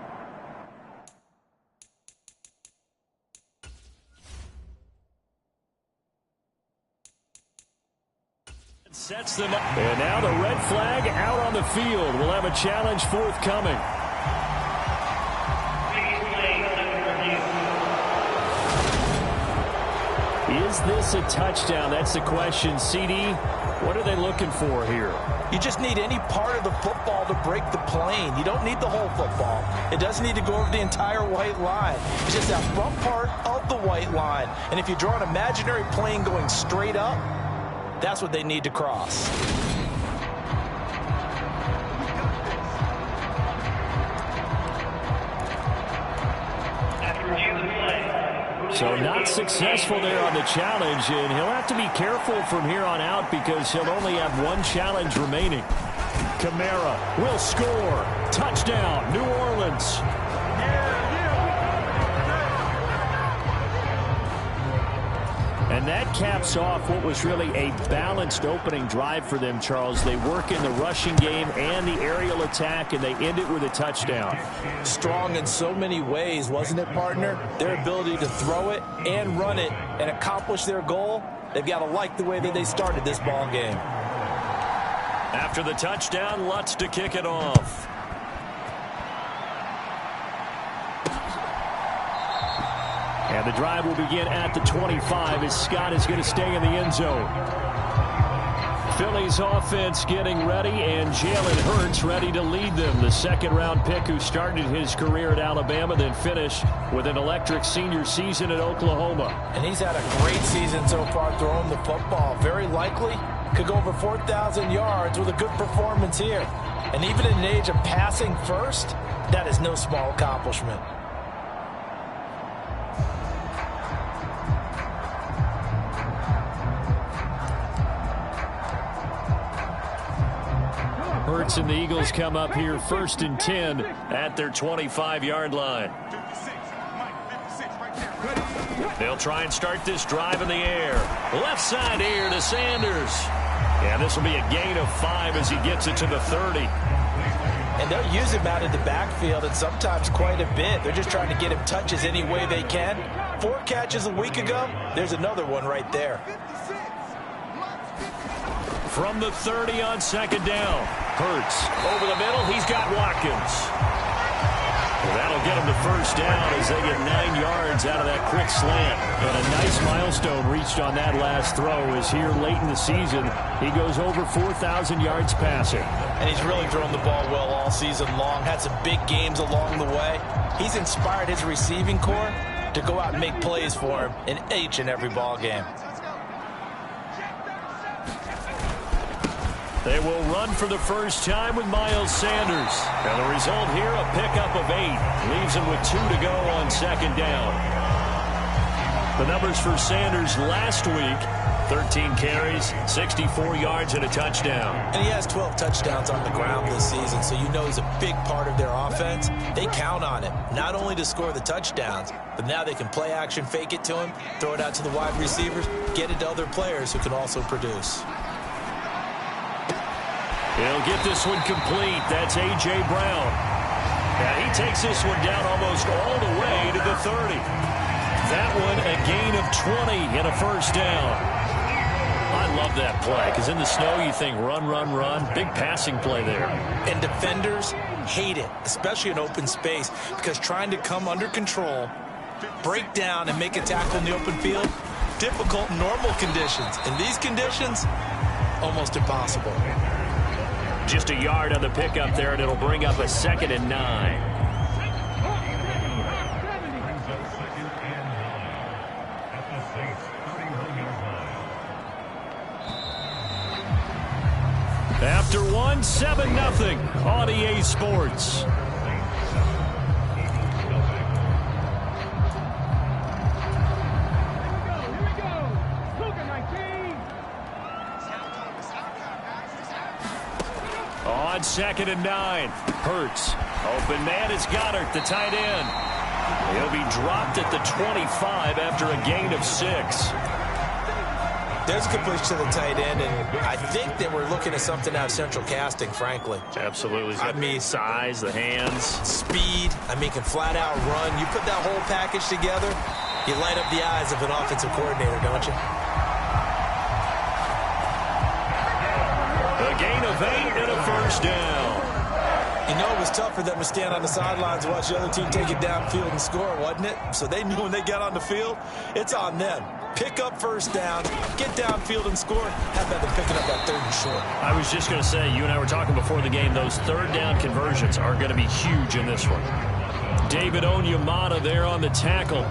sets them up. And now the red flag out on the field. We'll have a challenge forthcoming. Is this a touchdown? That's the question. CD, what are they looking for here? You just need any part of the football to break the plane. You don't need the whole football. It doesn't need to go over the entire white line. It's just that front part of the white line. And if you draw an imaginary plane going straight up, that's what they need to cross. So not successful there on the challenge, and he'll have to be careful from here on out because he'll only have one challenge remaining. Kamara will score. Touchdown, New Orleans. And that caps off what was really a balanced opening drive for them, Charles. They work in the rushing game and the aerial attack, and they end it with a touchdown. Strong in so many ways, wasn't it, partner? Their ability to throw it and run it and accomplish their goal, they've got to like the way that they started this ball game. After the touchdown, Lutz to kick it off. And the drive will begin at the 25 as Scott is going to stay in the end zone. Philly's offense getting ready, and Jalen Hurts ready to lead them. The second-round pick who started his career at Alabama, then finished with an electric senior season at Oklahoma. And he's had a great season so far throwing the football. Very likely could go over 4,000 yards with a good performance here. And even in an age of passing first, that is no small accomplishment. Hurts and the Eagles come up here 1st and 10 at their 25-yard line. They'll try and start this drive in the air. Left side here to Sanders. And this will be a gain of 5 as he gets it to the 30. And they'll use him out of the backfield, and sometimes quite a bit. They're just trying to get him touches any way they can. 4 catches a week ago. There's another one right there. From the 30 on second down. Hurts over the middle. He's got Watkins. Well, that'll get him the first down as they get 9 yards out of that quick slant. And a nice milestone reached on that last throw as here late in the season, he goes over 4,000 yards passing. And he's really thrown the ball well all season long. Had some big games along the way. He's inspired his receiving corps to go out and make plays for him in each and every ball game. They will run for the first time with Miles Sanders. And the result here, a pickup of 8. Leaves him with 2 to go on second down. The numbers for Sanders last week, 13 carries, 64 yards, and a touchdown. And he has 12 touchdowns on the ground this season, so you know he's a big part of their offense. They count on him, not only to score the touchdowns, but now they can play action, fake it to him, throw it out to the wide receivers, get it to other players who can also produce. He'll get this one complete. That's A.J. Brown. And he takes this one down almost all the way to the 30. That one a gain of 20 and a first down. I love that play because in the snow you think run, run, run. Big passing play there. And defenders hate it, especially in open space, because trying to come under control break down and make a tackle in the open field, difficult in normal conditions. In these conditions, almost impossible. Just a yard on the pickup there, and it'll bring up a 2nd and 9. After one, 7-0 on EA Sports. On 2nd and 9, Hurts. Open man is Goddard, the tight end. He'll be dropped at the 25 after a gain of 6. There's a completion to the tight end, and I think that we're looking at something out of central casting, frankly. Absolutely. I mean, size, the hands. Speed. I mean, can flat out run. You put that whole package together, you light up the eyes of an offensive coordinator, don't you? A gain of 8 and a first down. You know, it was tough for them to stand on the sidelines and watch the other team take it downfield and score, wasn't it? So they knew when they got on the field, it's on them. Pick up first down, get downfield and score. How about them picking up that 3rd and short? I was just going to say, you and I were talking before the game, those 3rd down conversions are going to be huge in this one. David Onyemata there on the tackle.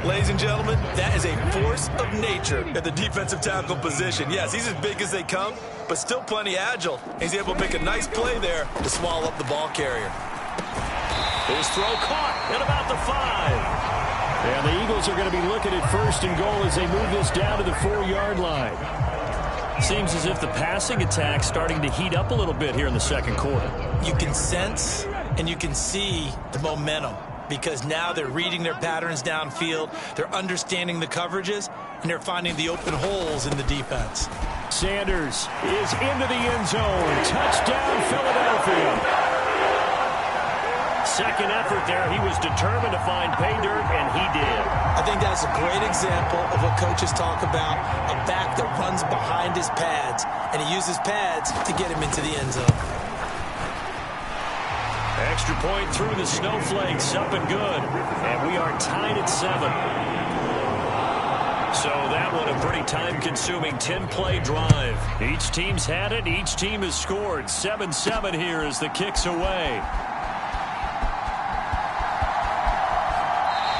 Ladies and gentlemen, that is a force of nature at the defensive tackle position. Yes, he's as big as they come, but still plenty agile. He's able to make a nice play there to swallow up the ball carrier. His throw caught at about the 5. And the Eagles are going to be looking at 1st and goal as they move this down to the 4-yard line. Seems as if the passing attack's starting to heat up a little bit here in the 2nd quarter. You can sense and you can see the momentum because now they're reading their patterns downfield, they're understanding the coverages, and they're finding the open holes in the defense. Sanders is into the end zone. Touchdown, Philadelphia. 2nd effort there. He was determined to find pay dirt, and he did. I think that's a great example of what coaches talk about, a back that runs behind his pads, and he uses pads to get him into the end zone. Extra point through the snowflakes, up and good. And we are tied at 7. So that one a pretty time-consuming 10-play drive. Each team's had it. Each team has scored. 7-7 here as the kick's away.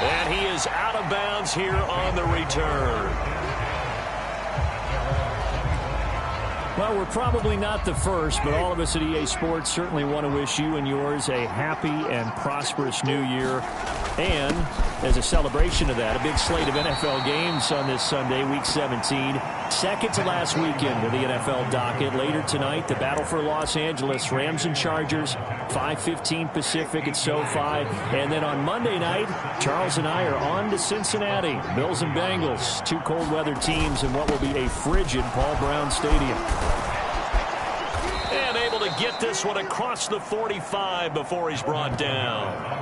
And he is out of bounds here on the return. Well, we're probably not the first, but all of us at EA Sports certainly want to wish you and yours a happy and prosperous new year. And as a celebration of that, a big slate of NFL games on this Sunday, Week 17. Second to last weekend of the NFL docket. Later tonight, the battle for Los Angeles, Rams and Chargers, 5:15 Pacific at SoFi. And then on Monday night, Charles and I are on to Cincinnati. Bills and Bengals, 2 cold weather teams in what will be a frigid Paul Brown Stadium. And able to get this one across the 45 before he's brought down.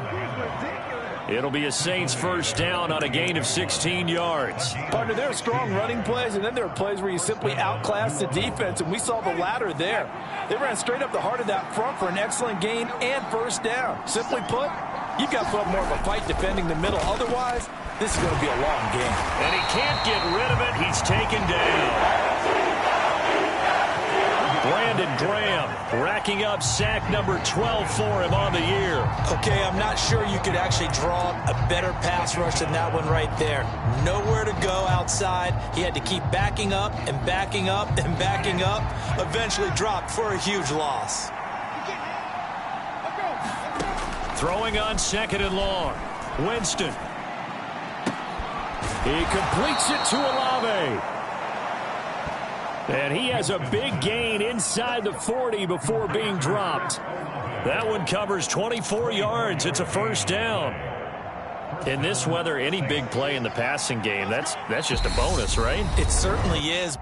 It'll be a Saints first down on a gain of 16 yards. Partner, there are strong running plays, and then there are plays where you simply outclass the defense, and we saw the latter there. They ran straight up the heart of that front for an excellent gain and first down. Simply put, you've got to put up more of a fight defending the middle. Otherwise, this is going to be a long game. And he can't get rid of it. He's taken down. Brandon Graham racking up sack number 12 for him on the year. Okay, I'm not sure you could actually draw a better pass rush than that one right there. Nowhere to go outside. He had to keep backing up and backing up and backing up. Eventually dropped for a huge loss. Throwing on 2nd and long. Winston. He completes it to Olave. And he has a big gain inside the 40 before being dropped. That one covers 24 yards. It's a first down. In this weather, any big play in the passing game, that's just a bonus, right? It certainly is.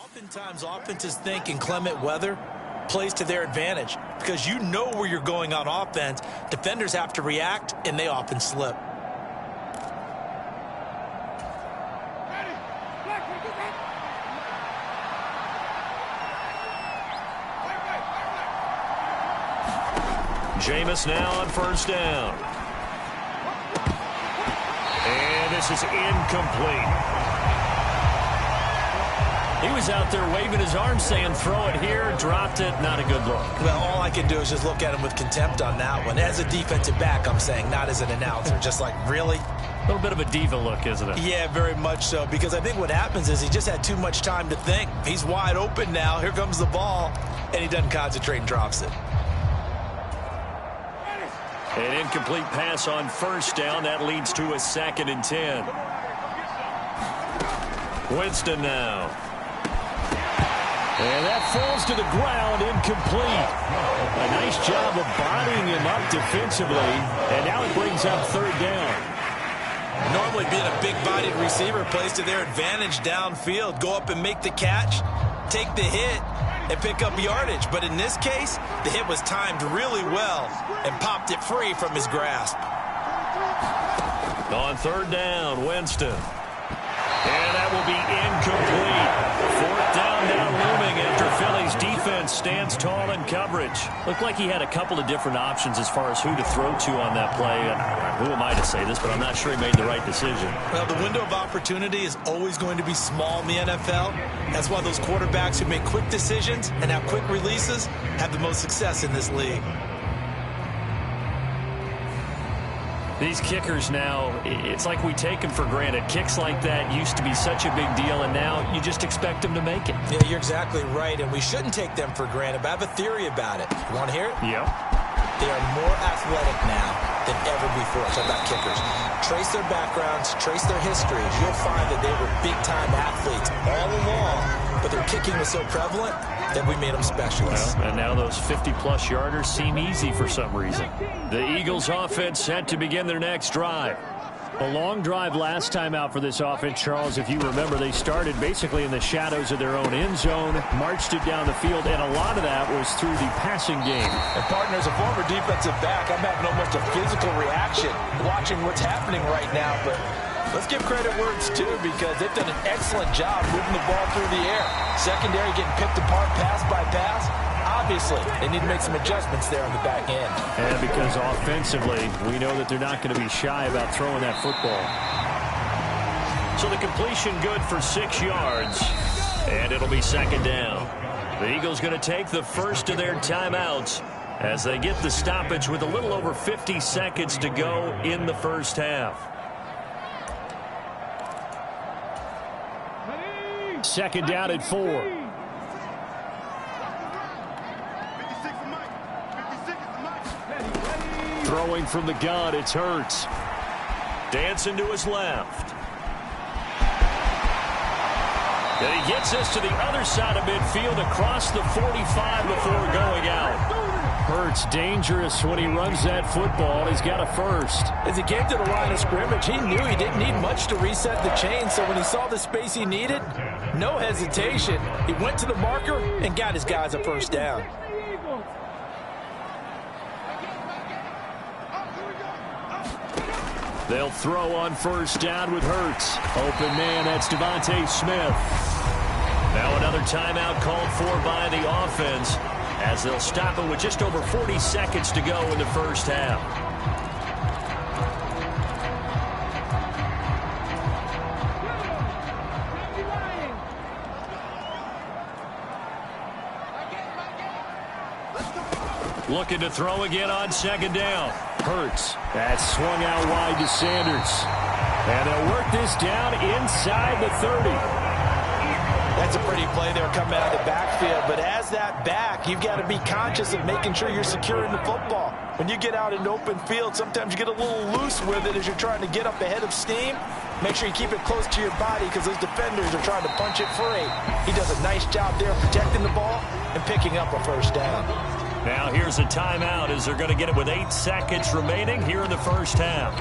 Oftentimes, offenses think inclement weather plays to their advantage because you know where you're going on offense. Defenders have to react, and they often slip. Jameis now on first down. And this is incomplete. He was out there waving his arms saying, throw it here, dropped it, not a good look. Well, all I can do is just look at him with contempt on that one. As a defensive back, I'm saying, not as an announcer. Just like, really? A little bit of a diva look, isn't it? Yeah, very much so, because I think what happens is he just had too much time to think. He's wide open now. Here comes the ball, and he doesn't concentrate and drops it. An incomplete pass on first down. That leads to a 2nd and 10. Winston now. And that falls to the ground, incomplete. A nice job of bodying him up defensively, and now it brings up 3rd down. Normally being a big-bodied receiver plays to their advantage downfield. Go up and make the catch, take the hit, and pick up yardage. But in this case, the hit was timed really well and popped it free from his grasp. On 3rd down, Winston. And that will be incomplete. 4th down now looming after Philly's defense stands tall in coverage. Looked like he had a couple of different options as far as who to throw to on that play. And who am I to say this, but I'm not sure he made the right decision. Well, the window of opportunity is always going to be small in the NFL. That's why those quarterbacks who make quick decisions and have quick releases have the most success in this league. These kickers now, it's like we take them for granted. Kicks like that used to be such a big deal, and now you just expect them to make it. Yeah, you're exactly right, and we shouldn't take them for granted, but I have a theory about it. You want to hear it? Yeah. They are more athletic now than ever before. Talk about kickers. Trace their backgrounds, trace their histories. You'll find that they were big-time athletes all along, but their kicking was so prevalent that we made them specialists. Well, and now those 50-plus yarders seem easy for some reason. The Eagles offense set to begin their next drive. A long drive last time out for this offense, Charles. If you remember, they started basically in the shadows of their own end zone, marched it down the field, and a lot of that was through the passing game. And, partner, as a former defensive back, I'm having almost a physical reaction watching what's happening right now. But let's give credit where it's due, because they've done an excellent job moving the ball through the air. Secondary getting picked apart pass by pass. Obviously, they need to make some adjustments there on the back end. And because offensively, we know that they're not going to be shy about throwing that football. So the completion good for 6 yards, and it'll be 2nd down. The Eagles going to take the first of their timeouts as they get the stoppage with a little over 50 seconds to go in the first half. 2nd down at 4. Throwing from the gun, it's Hurts. Dancing to his left. And he gets us to the other side of midfield across the 45 before going out. Hurts dangerous when he runs that football. He's got a first. As he came to the line of scrimmage, he knew he didn't need much to reset the chain, so when he saw the space he needed, no hesitation. He went to the marker and got his guys a first down. They'll throw on first down with Hurts. Open man, that's Devontae Smith. Now another timeout called for by the offense as they'll stop it with just over 40 seconds to go in the first half. Looking to throw again on 2nd down. Hurts. That swung out wide to Sanders. And they'll work this down inside the 30. That's a pretty play there coming out of the backfield. But as that back, you've got to be conscious of making sure you're securing the football. When you get out in open field, sometimes you get a little loose with it as you're trying to get up ahead of steam. Make sure you keep it close to your body because those defenders are trying to punch it free. He does a nice job there protecting the ball and picking up a first down. Now here's a timeout as they're going to get it with 8 seconds remaining here in the first half.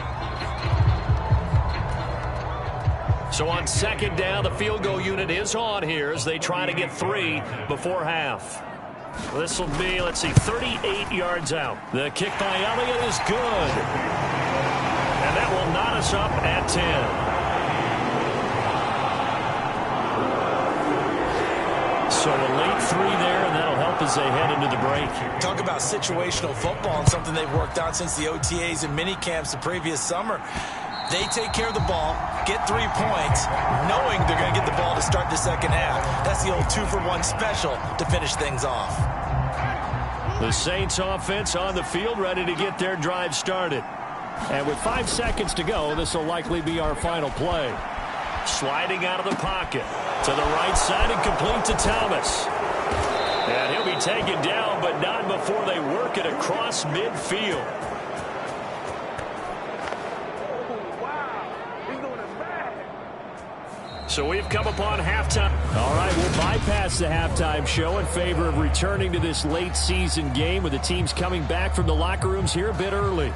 So on second down, the field goal unit is on here as they try to get 3 before half. This will be, let's see, 38 yards out. The kick by Elliott is good. And that will knot us up at 10. So a late 3 there, and that'll help as they head into the break. Talk about situational football and something they've worked on since the OTAs and mini camps the previous summer. They take care of the ball, get 3 points, knowing they're going to get the ball to start the second half. That's the old 2-for-1 special to finish things off. The Saints offense on the field, ready to get their drive started. And with 5 seconds to go, this will likely be our final play. Sliding out of the pocket to the right side and complete to Thomas. And he'll be taken down, but not before they work it across midfield. So we've come upon halftime. All right, we'll bypass the halftime show in favor of returning to this late season game with the teams coming back from the locker rooms here a bit early.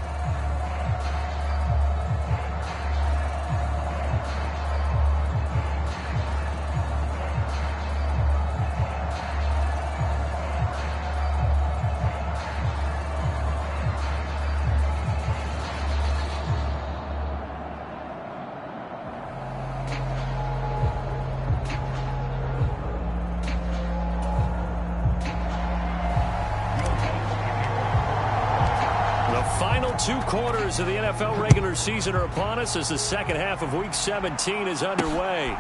Final 2 quarters of the NFL regular season are upon us as the second half of Week 17 is underway.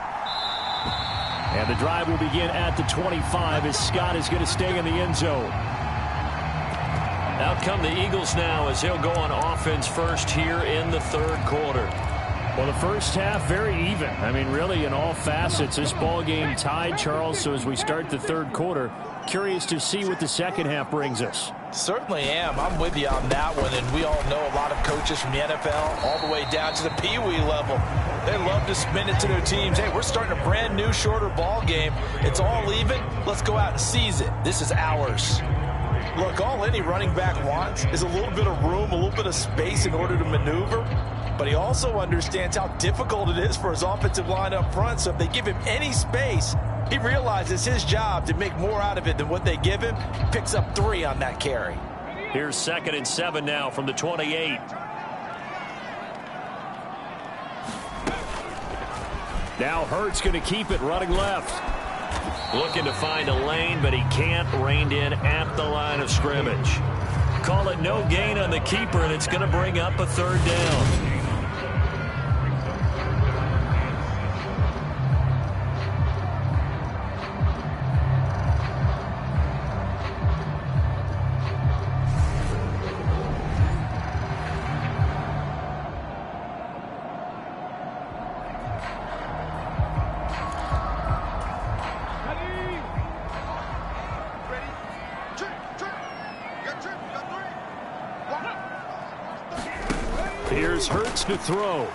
And the drive will begin at the 25 as Scott is going to stay in the end zone. Out come the Eagles now as he'll go on offense first here in the third quarter. Well, the first half, very even. I mean, really, in all facets, this ball game tied, Charles. So as we start the third quarter, curious to see what the second half brings us. Certainly am. I'm with you on that one, and we all know a lot of coaches from the NFL all the way down to the Pee-wee level. They love to spin it to their teams. Hey, we're starting a brand new, shorter ball game. It's all even. Let's go out and seize it. This is ours. Look, all any running back wants is a little bit of room, a little bit of space in order to maneuver. But he also understands how difficult it is for his offensive line up front. So if they give him any space, he realizes his job to make more out of it than what they give him. Picks up 3 on that carry. Here's 2nd and 7 now from the 28. Now Hurts going to keep it running left. Looking to find a lane, but he can't. Reined in at the line of scrimmage. Call it no gain on the keeper, and it's going to bring up a 3rd down. Here's Hurts to throw.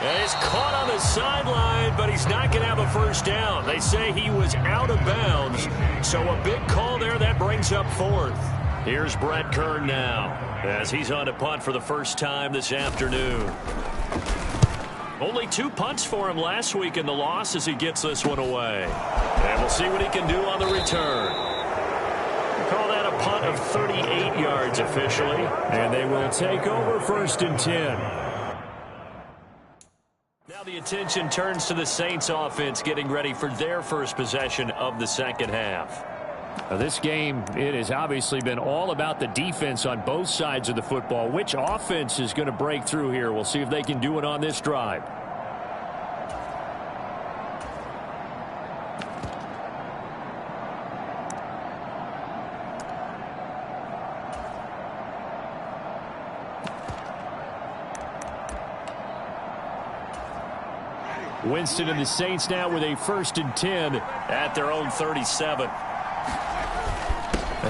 And he's caught on the sideline, but he's not going to have a first down. They say he was out of bounds, so a big call there that brings up 4th. Here's Brett Kern now as he's on a punt for the first time this afternoon. Only 2 punts for him last week in the loss as he gets this one away. And we'll see what he can do on the return. Call that a punt of 38 yards officially. And they will take over 1st and 10. Now the attention turns to the Saints offense getting ready for their first possession of the second half. Now this game, it has obviously been all about the defense on both sides of the football. Which offense is going to break through here? We'll see if they can do it on this drive. Winston and the Saints now with a 1st and 10 at their own 37.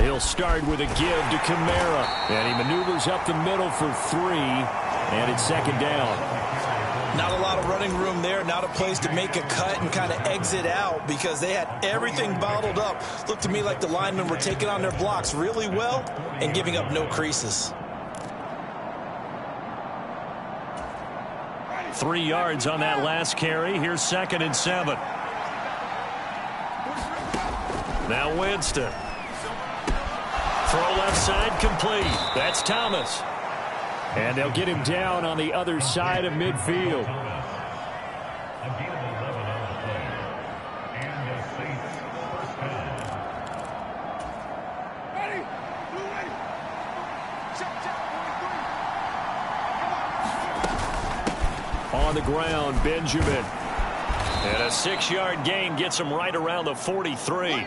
He'll start with a give to Kamara. And he maneuvers up the middle for 3. And it's 2nd down. Not a lot of running room there. Not a place to make a cut and kind of exit out because they had everything bottled up. Looked to me like the linemen were taking on their blocks really well and giving up no creases. 3 yards on that last carry. Here's 2nd and 7. Now Winston. Throw left side complete. That's Thomas. And they'll get him down on the other side of midfield. On the ground, Benjamin. And a 6-yard gain gets him right around the 43.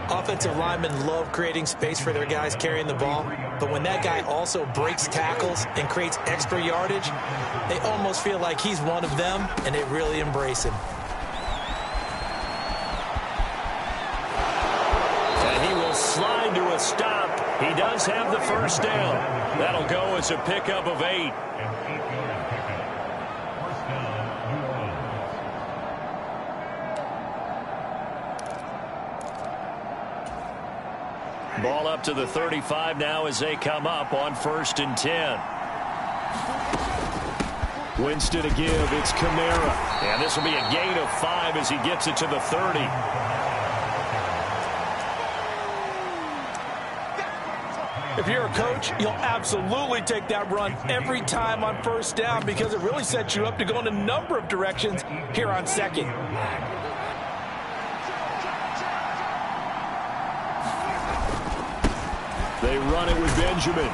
Offensive linemen love creating space for their guys carrying the ball, but when that guy also breaks tackles and creates extra yardage, they almost feel like he's one of them, and they really embrace him. And he will slide to a stop. He does have the first down. That'll go as a pickup of 8. Ball up to the 35 now as they come up on 1st and 10. Winston to give. It's Kamara. And this will be a gain of 5 as he gets it to the 30. If you're a coach, you'll absolutely take that run every time on 1st down because it really sets you up to go in a number of directions here on 2nd. They run it with Benjamin.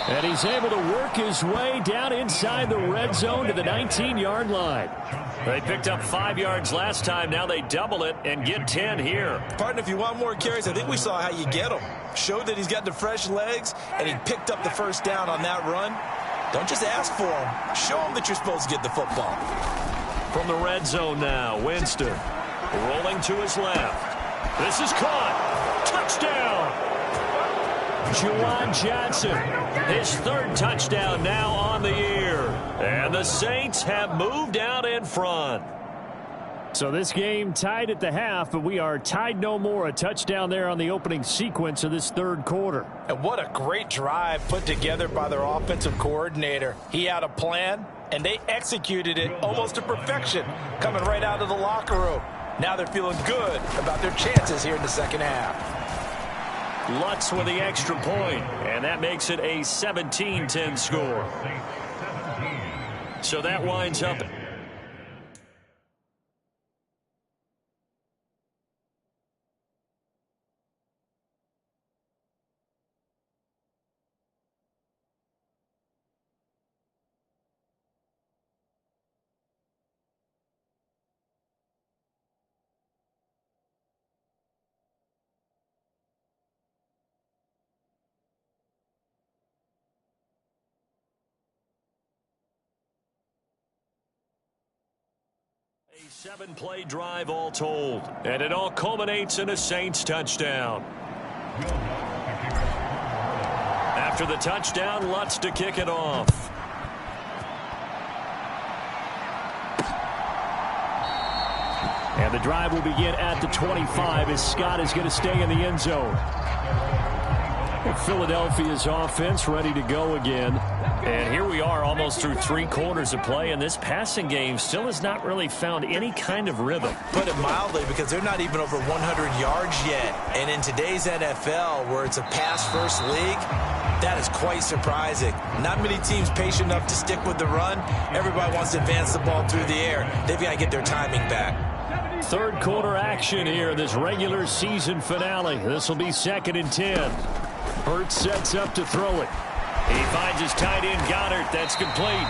And he's able to work his way down inside the red zone to the 19-yard line. They picked up 5 yards last time. Now they double it and get 10 here. Partner, if you want more carries, I think we saw how you get them. Showed that he's got the fresh legs, and he picked up the first down on that run. Don't just ask for him. Show him that you're supposed to get the football. From the red zone now, Winston rolling to his left. This is caught. Touchdown. Juwan Johnson. His 3rd touchdown now on the year. And the Saints have moved out in front. So this game tied at the half, but we are tied no more. A touchdown there on the opening sequence of this 3rd quarter. And what a great drive put together by their offensive coordinator. He had a plan, and they executed it almost to perfection, coming right out of the locker room. Now they're feeling good about their chances here in the 2nd half. Lutz with the extra point, and that makes it a 17-10 score. So that winds up. A 7-play drive all told, and it all culminates in a Saints touchdown. After the touchdown, Lutz to kick it off. And the drive will begin at the 25 as Scott is going to stay in the end zone. Philadelphia's offense ready to go again. And here we are almost through 3 quarters of play, and this passing game still has not really found any kind of rhythm. Put it mildly, because they're not even over 100 yards yet. And in today's NFL, where it's a pass-first league, that is quite surprising. Not many teams patient enough to stick with the run. Everybody wants to advance the ball through the air. They've got to get their timing back. 3rd quarter action here, this regular season finale. This will be 2nd and 10. Hurts sets up to throw it. He finds his tight end, Goddard. That's complete.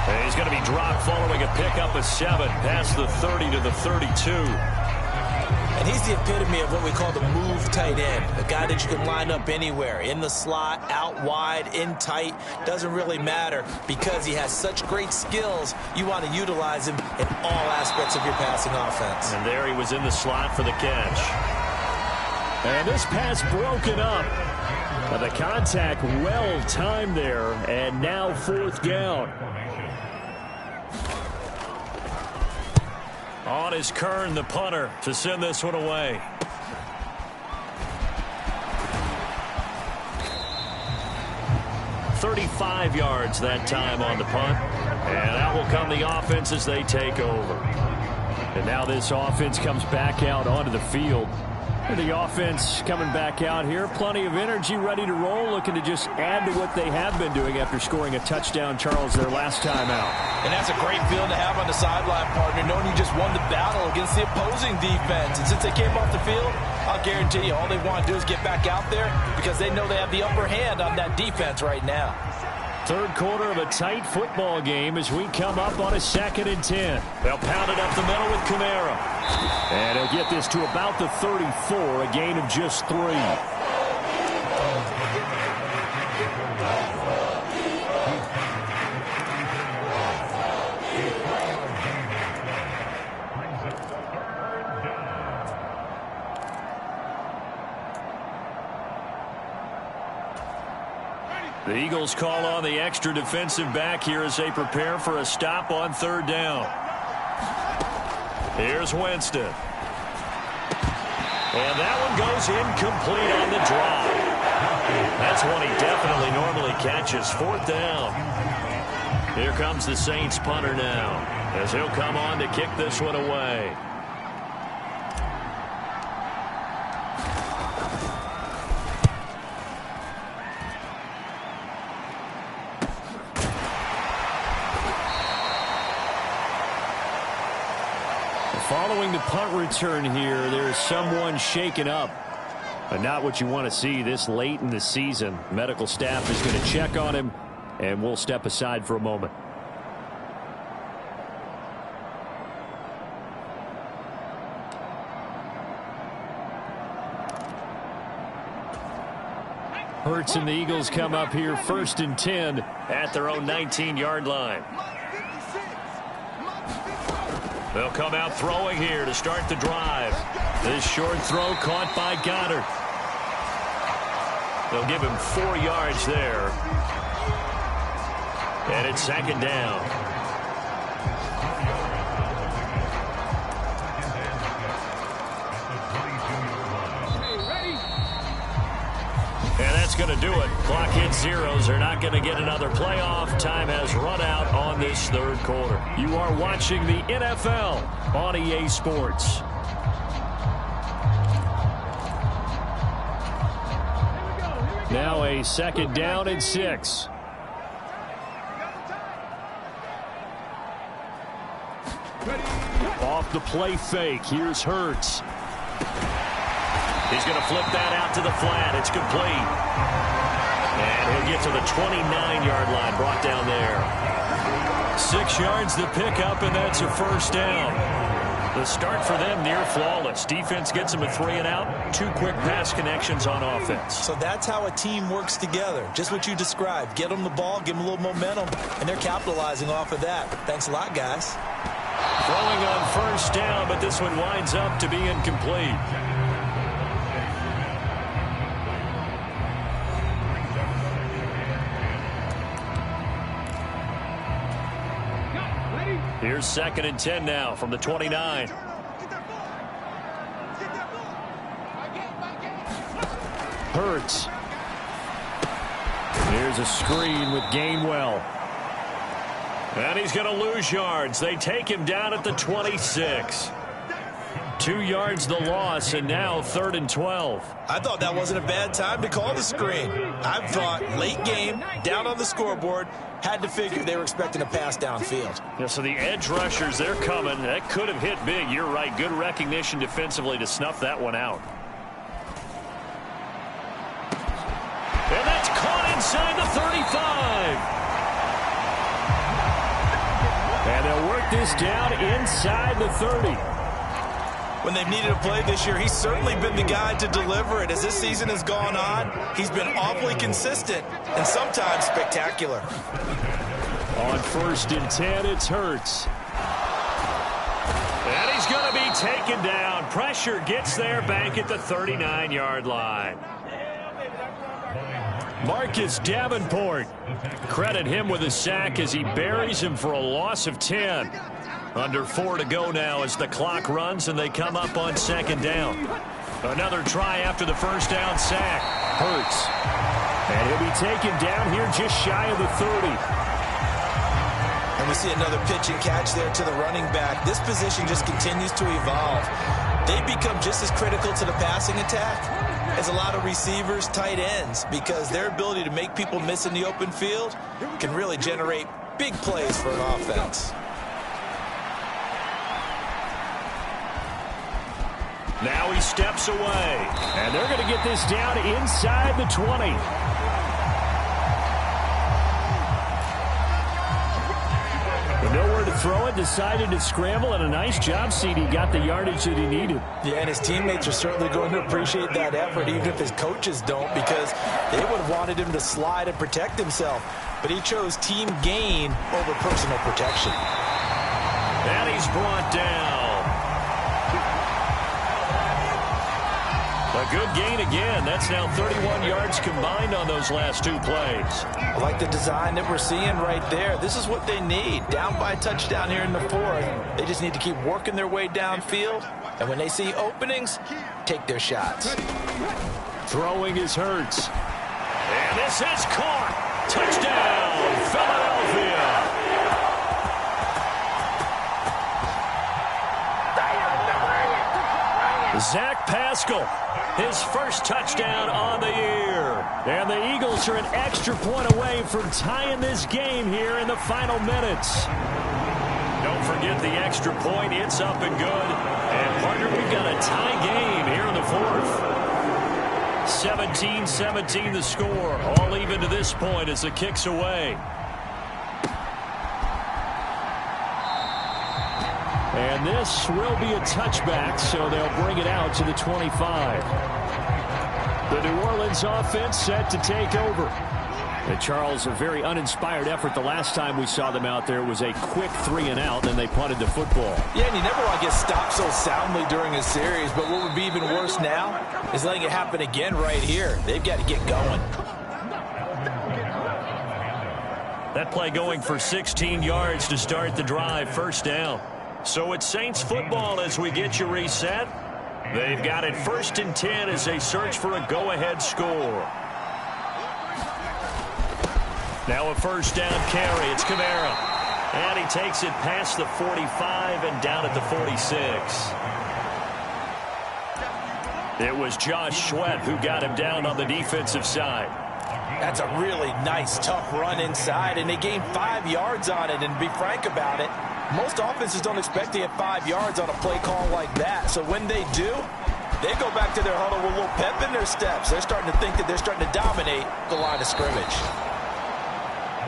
And he's going to be dropped following a pickup of 7 past the 30 to the 32. And he's the epitome of what we call the move tight end, a guy that you can line up anywhere, in the slot, out wide, in tight, doesn't really matter because he has such great skills. You want to utilize him in all aspects of your passing offense. And there he was in the slot for the catch. And this pass broken up. The contact well timed there, and now 4th down. On is Kern, the punter, to send this one away. 35 yards that time on the punt. And out will come the offense as they take over. And now this offense comes back out onto the field. The offense coming back out here. Plenty of energy, ready to roll, looking to just add to what they have been doing after scoring a touchdown, Charles, their last time out. And that's a great feeling to have on the sideline, partner, knowing you just won the battle against the opposing defense. And since they came off the field, I'll guarantee you all they want to do is get back out there because they know they have the upper hand on that defense right now. Third quarter of a tight football game as we come up on a 2nd and 10. They'll pound it up the middle with Kamara. And he'll get this to about the 34, a gain of just 3. The Eagles call on the extra defensive back here as they prepare for a stop on 3rd down. Here's Winston. And that one goes incomplete on the drive. That's one he definitely normally catches. 4th down. Here comes the Saints punter now as he'll come on to kick this one away. Following the punt return here, there's someone shaken up. But not what you want to see this late in the season. Medical staff is going to check on him, and we'll step aside for a moment. Hurts and the Eagles come up here 1st and 10 at their own 19-yard line. They'll come out throwing here to start the drive. This short throw caught by Goddard. They'll give him 4 yards there. And it's 2nd down. And that's going to do it. Clock hits zeros. They're not going to get another playoff. Time has run out on this 3rd quarter. You are watching the NFL on EA Sports. Now a 2nd down and 6. Off the play fake. Here's Hurts. He's going to flip that out to the flat. It's complete. And he'll get to the 29-yard line, brought down there. 6 yards to pick up, and that's a 1st down. The start for them near flawless. Defense gets them a 3 and out. 2 quick pass connections on offense. So that's how a team works together. Just what you described. Get them the ball, give them a little momentum, and they're capitalizing off of that. Thanks a lot, guys. Throwing on 1st down, but this one winds up to be incomplete. Here's 2nd and 10 now from the 29. Hurts. Here's a screen with Gainwell. And he's going to lose yards. They take him down at the 26. 2 yards the loss, and now 3rd and 12. I thought that wasn't a bad time to call the screen. I thought late game, down on the scoreboard, had to figure they were expecting a pass downfield. Yeah, so the edge rushers, they're coming. That could have hit big. You're right. Good recognition defensively to snuff that one out. And that's caught inside the 35. And they'll work this down inside the 30. When they've needed a play this year, he's certainly been the guy to deliver it. As this season has gone on, he's been awfully consistent and sometimes spectacular. On 1st and 10, it's Hurts. And he's going to be taken down. Pressure gets there back at the 39-yard line. Marcus Davenport. Credit him with a sack as he buries him for a loss of 10. Under 4 to go now as the clock runs and they come up on 2nd down. Another try after the 1st down sack. Hurts. And he'll be taken down here just shy of the 30. And we see another pitch and catch there to the running back. This position just continues to evolve. They become just as critical to the passing attack as a lot of receivers, tight ends, because their ability to make people miss in the open field can really generate big plays for an offense. Now he steps away. And they're going to get this down inside the 20. With nowhere to throw it, decided to scramble, and a nice job, CD. Got the yardage that he needed. Yeah, and his teammates are certainly going to appreciate that effort, even if his coaches don't, because they would have wanted him to slide and protect himself. But he chose team gain over personal protection. And he's brought down. A good gain again. That's now 31 yards combined on those last two plays. I like the design that we're seeing right there. This is what they need. Down by a touchdown here in the fourth. They just need to keep working their way downfield. And when they see openings, take their shots. Throwing is Hurts. And this is caught. Touchdown, Philadelphia. Zach Pascal, his first touchdown on the year. And the Eagles are an extra point away from tying this game here in the final minutes. Don't forget the extra point. It's up and good. And, partner, we've got a tie game here in the fourth. 17-17 the score. All even to this point as the kick's away. And this will be a touchback, so they'll bring it out to the 25. The New Orleans offense set to take over. And Charles, a very uninspired effort the last time we saw them out there. It was a quick 3-and-out, then they punted the football. Yeah, and you never want to get stopped so soundly during a series, but what would be even worse now is letting it happen again right here. They've got to get going. That play going for 16 yards to start the drive, first down. So it's Saints football as we get you reset. They've got it 1st and 10 as they search for a go-ahead score. Now a first down carry. It's Kamara. And he takes it past the 45 and down at the 46. It was Josh Sweat who got him down on the defensive side. That's a really nice, tough run inside, and they gained 5 yards on it. And to be frank about it, most offenses don't expect to get 5 yards on a play call like that. So when they do, they go back to their huddle with a little pep in their steps. They're starting to think that they're starting to dominate the line of scrimmage.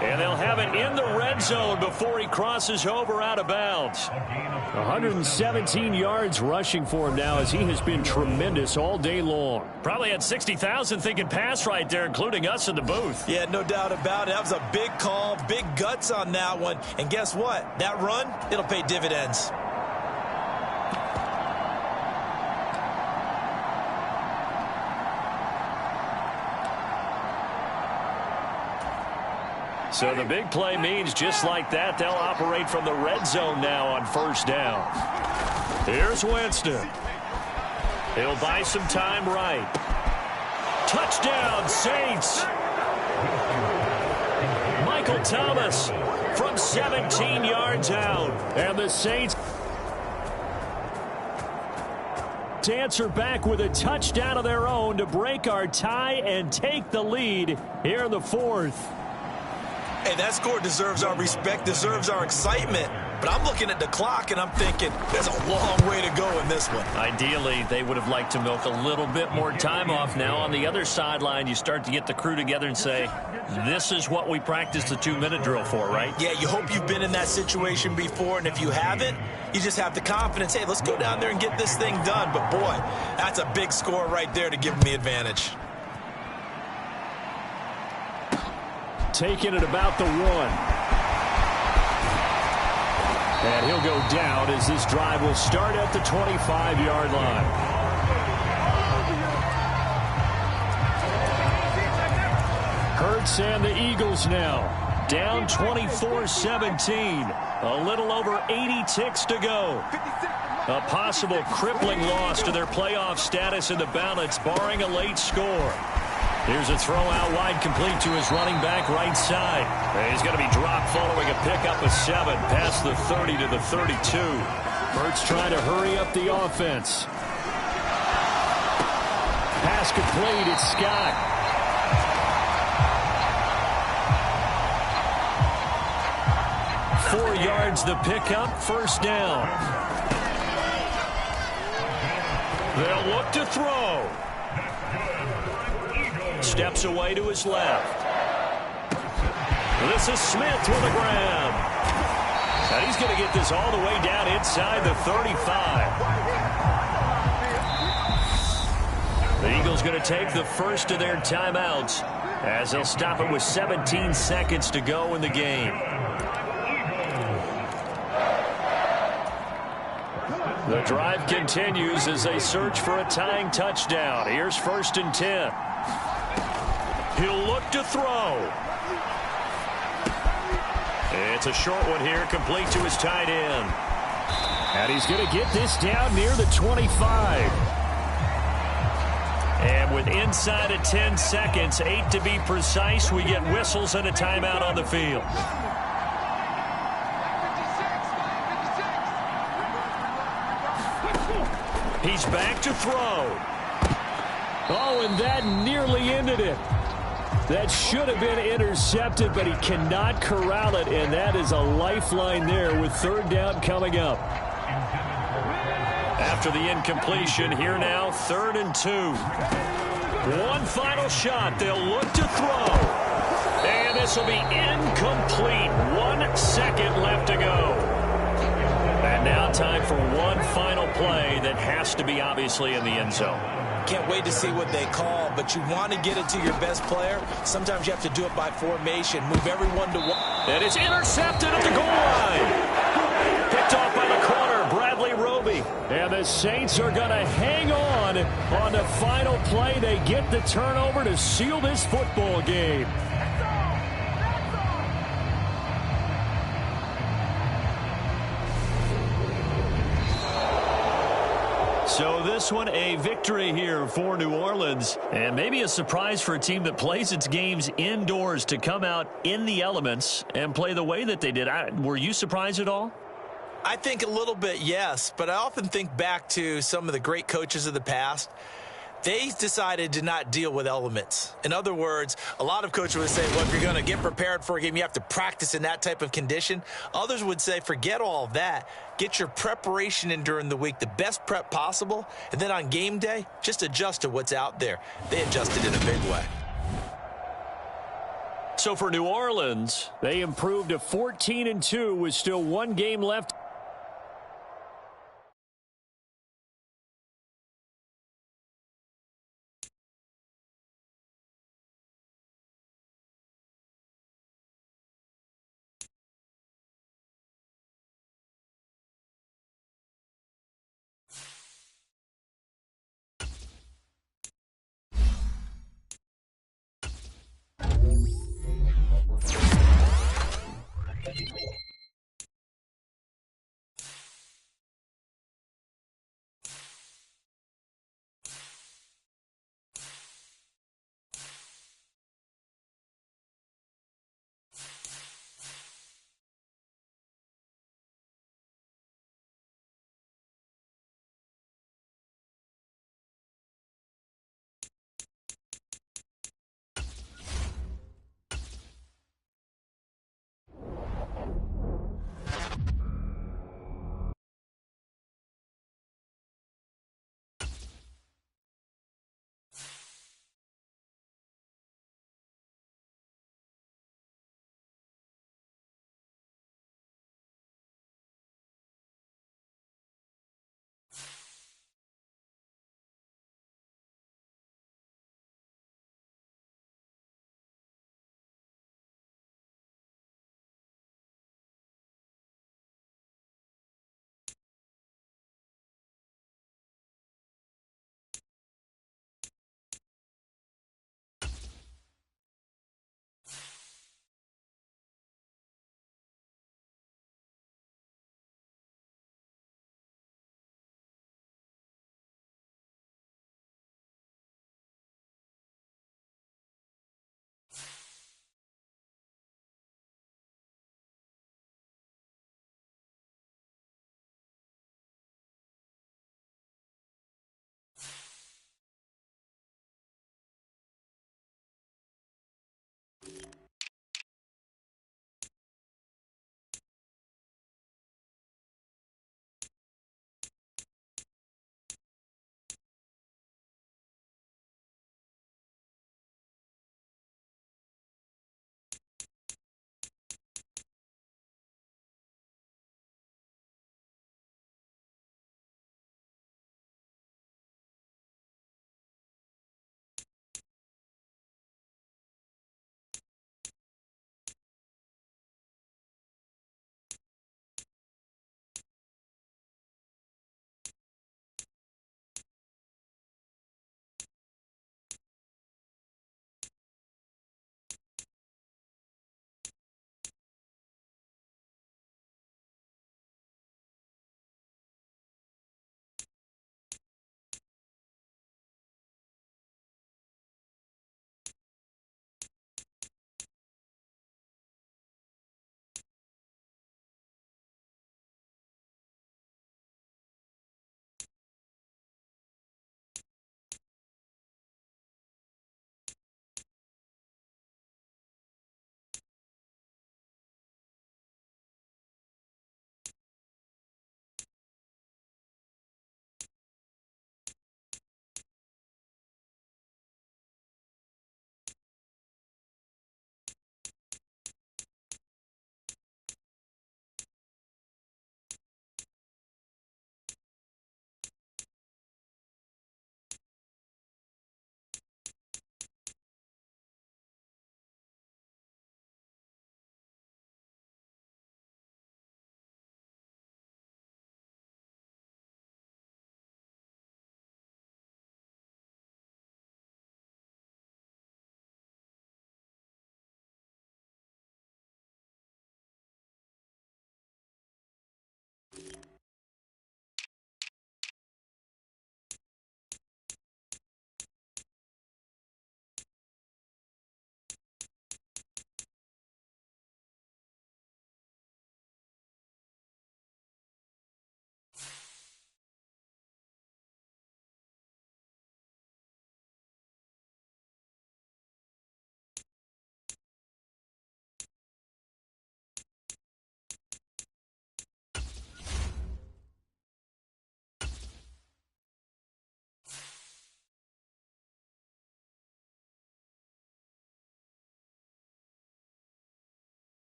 And they'll have it in the red zone before he crosses over out of bounds. 117 yards rushing for him now as he has been tremendous all day long. Probably had 60,000 thinking pass right there, including us in the booth. Yeah, no doubt about it. That was a big call, big guts on that one. And guess what? That run, it'll pay dividends. So the big play means just like that, they'll operate from the red zone now on first down. Here's Winston. He'll buy some time right. Touchdown, Saints. Michael Thomas from 17 yards out. And the Saints answer back with a touchdown of their own to break our tie and take the lead here in the fourth. Hey, that score deserves our respect, deserves our excitement. But I'm looking at the clock, and I'm thinking there's a long way to go in this one. Ideally, they would have liked to milk a little bit more time off. Now, on the other sideline, you start to get the crew together and say, this is what we practiced the 2-minute drill for, right? Yeah, you hope you've been in that situation before, and if you haven't, you just have the confidence, hey, let's go down there and get this thing done. But, boy, that's a big score right there to give them the advantage. Taking it about the 1. And he'll go down as this drive will start at the 25-yard line. Hurts and the Eagles now down 24-17. A little over 80 ticks to go. A possible crippling loss to their playoff status in the balance, barring a late score. Here's a throw out wide, complete to his running back right side. He's going to be dropped following a pickup of 7 past the 30 to the 32. Hurts trying to hurry up the offense. Pass complete. It's Scott. Four yards the pickup, first down. They'll look to throw. Steps away to his left. This is Smith with a grab. And he's going to get this all the way down inside the 35. The Eagles going to take the first of their timeouts as they'll stop it with 17 seconds to go in the game. The drive continues as they search for a tying touchdown. Here's 1st and 10. He'll look to throw. It's a short one here, complete to his tight end. And he's going to get this down near the 25. And with inside of 10 seconds, 8 to be precise, we get whistles and a timeout on the field. He's back to throw. Oh, and that nearly ended it. That should have been intercepted, but he cannot corral it, and that is a lifeline there with 3rd down coming up. After the incompletion, here now, 3rd and 2. One final shot. They'll look to throw. And this will be incomplete. 1 second left to go. And now time for one final play that has to be obviously in the end zone. Can't wait to see what they call, but you want to get it to your best player. Sometimes you have to do it by formation. Move everyone to one. And it's intercepted at the goal line. Picked off by the corner, Bradley Roby. And the Saints are going to hang on the final play. They get the turnover to seal this football game. So this one, a victory here for New Orleans, and maybe a surprise for a team that plays its games indoors to come out in the elements and play the way that they did. Were you surprised at all? I think a little bit, yes, but I often think back to some of the great coaches of the past. They decided to not deal with elements. In other words, a lot of coaches would say, well, if you're going to get prepared for a game, you have to practice in that type of condition. Others would say, forget all of that. Get your preparation in during the week, the best prep possible, and then on game day, just adjust to what's out there. They adjusted in a big way. So for New Orleans, they improved to 14-2 with still 1 game left.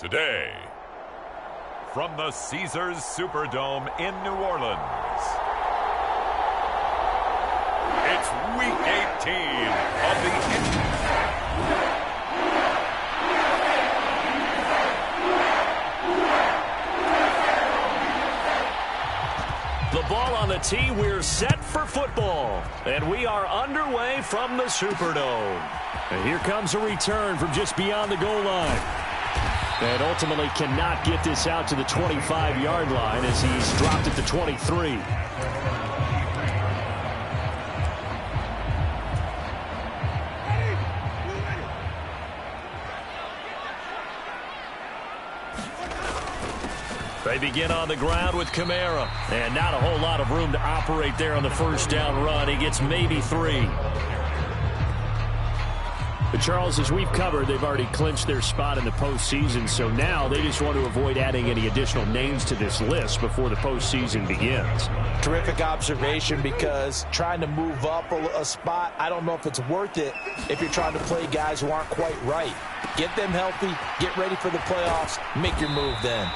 Today, from the Caesars Superdome in New Orleans, it's Week 18 of the The ball on the tee, we're set for football. And we are underway from the Superdome. And here comes a return from just beyond the goal line. And ultimately cannot get this out to the 25-yard line as he's dropped it to 23. They begin on the ground with Kamara. And not a whole lot of room to operate there on the first down run. He gets maybe 3. But Charles, as we've covered, they've already clinched their spot in the postseason, so now they just want to avoid adding any additional names to this list before the postseason begins. Terrific observation, because trying to move up a spot, I don't know if it's worth it if you're trying to play guys who aren't quite right. Get them healthy, get ready for the playoffs, make your move then.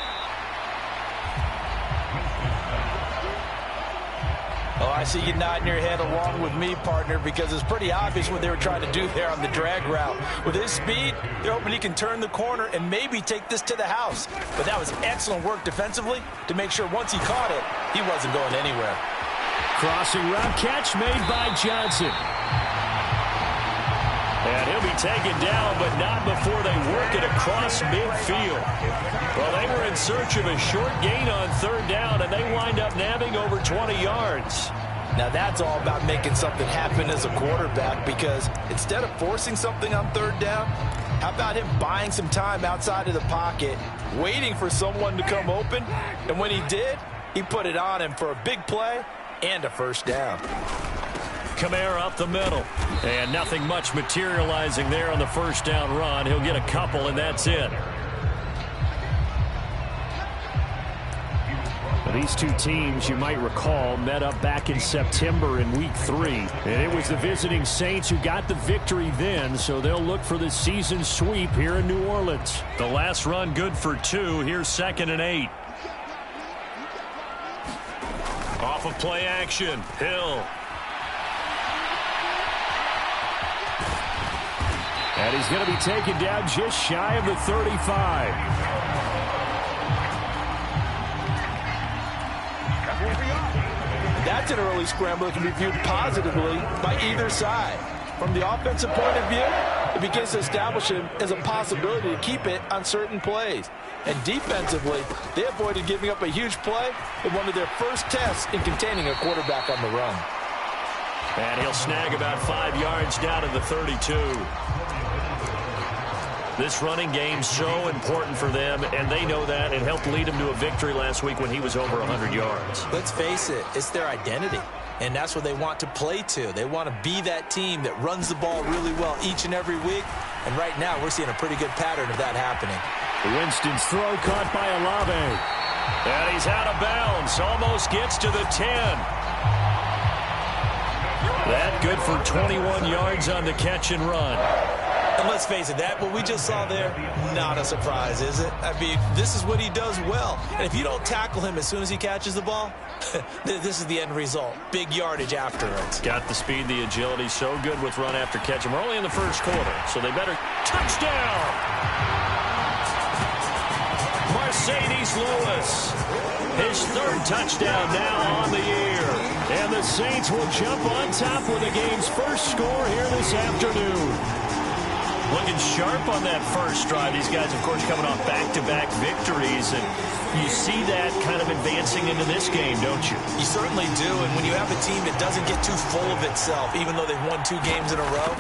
Oh, I see you nodding your head along with me, partner, because it's pretty obvious what they were trying to do there on the drag route. With his speed, they're hoping he can turn the corner and maybe take this to the house. But that was excellent work defensively to make sure once he caught it, he wasn't going anywhere. Crossing route catch made by Johnson. And he'll be taken down, but not before they work it across midfield. Well, they were in search of a short gain on third down, and they wind up nabbing over 20 yards. Now, that's all about making something happen as a quarterback, because instead of forcing something on third down, how about him buying some time outside of the pocket, waiting for someone to come open, and when he did, he put it on him for a big play and a first down. Kamara up the middle. And nothing much materializing there on the first down run. He'll get a couple, and that's it. Well, these two teams, you might recall, met up back in September in Week 3. And it was the visiting Saints who got the victory then, so they'll look for the season sweep here in New Orleans. The last run good for 2. Here's 2nd and 8. Off of play action. Hill. And he's going to be taken down just shy of the 35. That's an early scramble that can be viewed positively by either side. From the offensive point of view, it begins to establish him as a possibility to keep it on certain plays. And defensively, they avoided giving up a huge play in one of their first tests in containing a quarterback on the run. And he'll snag about 5 yards down to the 32. This running game's so important for them, and they know that. It helped lead them to a victory last week when he was over 100 yards. Let's face it, it's their identity, and that's what they want to play to. They want to be that team that runs the ball really well each and every week, and right now we're seeing a pretty good pattern of that happening. Winston's throw caught by Olave. And he's out of bounds, almost gets to the 10. That good for 21 yards on the catch and run. And let's face it, that what we just saw there, not a surprise, is it? I mean, this is what he does well. And if you don't tackle him as soon as he catches the ball, this is the end result. Big yardage afterwards. Got the speed, the agility, so good with run after catch. And we're only in the first quarter, so they better touchdown. Mercedes Lewis, his 3rd touchdown now on the year. And the Saints will jump on top with the game's first score here this afternoon. Looking sharp on that first drive. These guys, of course, coming off back-to-back victories, and you see that kind of advancing into this game, don't you? You certainly do, and when you have a team that doesn't get too full of itself, even though they've won 2 games in a row,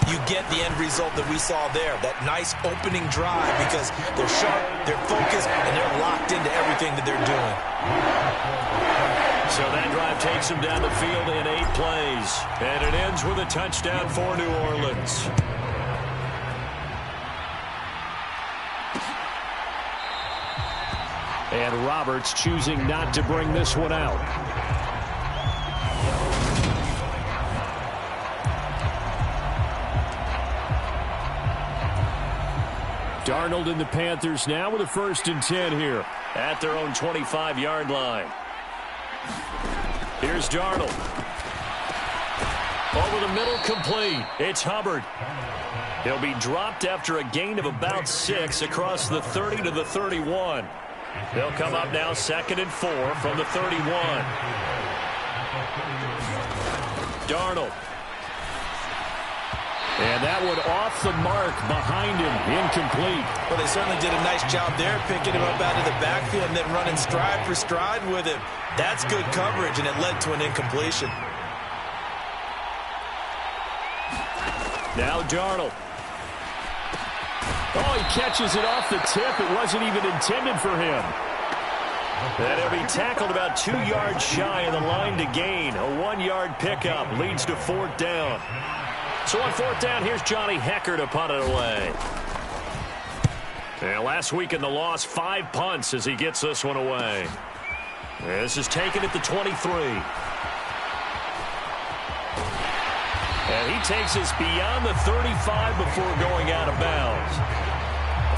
you get the end result that we saw there, that nice opening drive, because they're sharp, they're focused, and they're locked into everything that they're doing. So that drive takes them down the field in 8 plays, and it ends with a touchdown for New Orleans. And Roberts choosing not to bring this one out. Darnold and the Panthers now with a 1st and 10 here at their own 25-yard line. Here's Darnold. Over the middle, complete. It's Hubbard. He'll be dropped after a gain of about 6 across the 30 to the 31. They'll come up now 2nd and 4 from the 31. Darnold. And that one off the mark behind him, incomplete. Well, they certainly did a nice job there, picking him up out of the backfield and then running stride for stride with him. That's good coverage, and it led to an incompletion. Now Darnold. Oh, he catches it off the tip. It wasn't even intended for him. And he'll be tackled about 2 yards shy of the line to gain. A 1-yard pickup leads to 4th down. So on 4th down, here's Johnny Hecker to punt it away. And last week in the loss, 5 punts as he gets this one away. This is taken at the 23. And he takes us beyond the 35 before going out of bounds.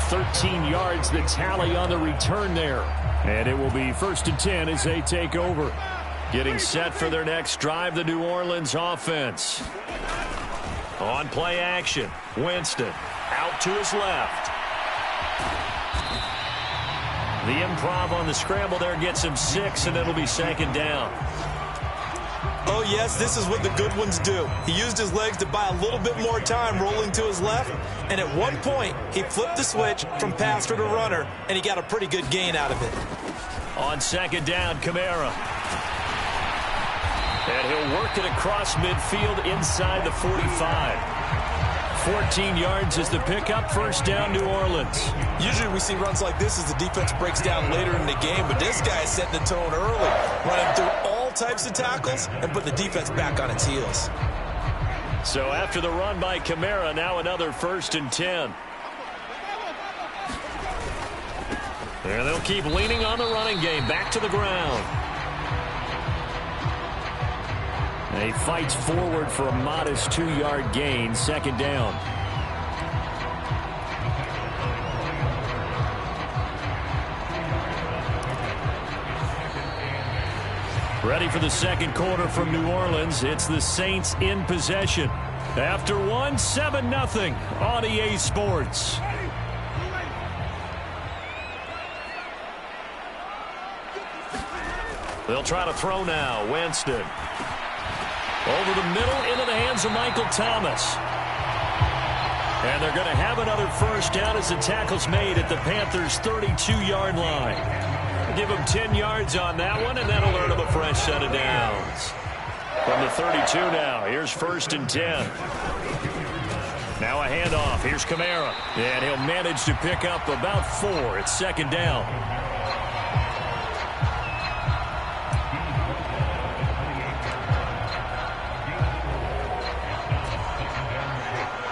13 yards the tally on the return there. And it will be 1st and 10 as they take over. Getting set for their next drive, the New Orleans offense. On play action, Winston out to his left. The improv on the scramble there gets him 6, and it'll be 2nd down. Oh, yes, this is what the good ones do. He used his legs to buy a little bit more time rolling to his left, and at one point, he flipped the switch from passer to runner, and he got a pretty good gain out of it. On 2nd down, Kamara. And he'll work it across midfield inside the 45. 14 yards is the pickup. 1st down, New Orleans. Usually we see runs like this as the defense breaks down later in the game, but this guy is setting the tone early, running through all types of tackles and put the defense back on its heels. So after the run by Kamara, now another 1st and 10. And they'll keep leaning on the running game. Back to the ground. And he fights forward for a modest 2-yard gain. 2nd down. Ready for the 2nd quarter from New Orleans. It's the Saints in possession. After 7-0 on EA Sports. They'll try to throw now. Winston. Over the middle into the hands of Michael Thomas. And they're going to have another 1st down as the tackle's made at the Panthers' 32-yard line. Give them 10 yards on that one, and that'll earn them a fresh set of downs. From the 32 now, here's 1st and 10. Now a handoff. Here's Kamara. And he'll manage to pick up about 4. It's 2nd down.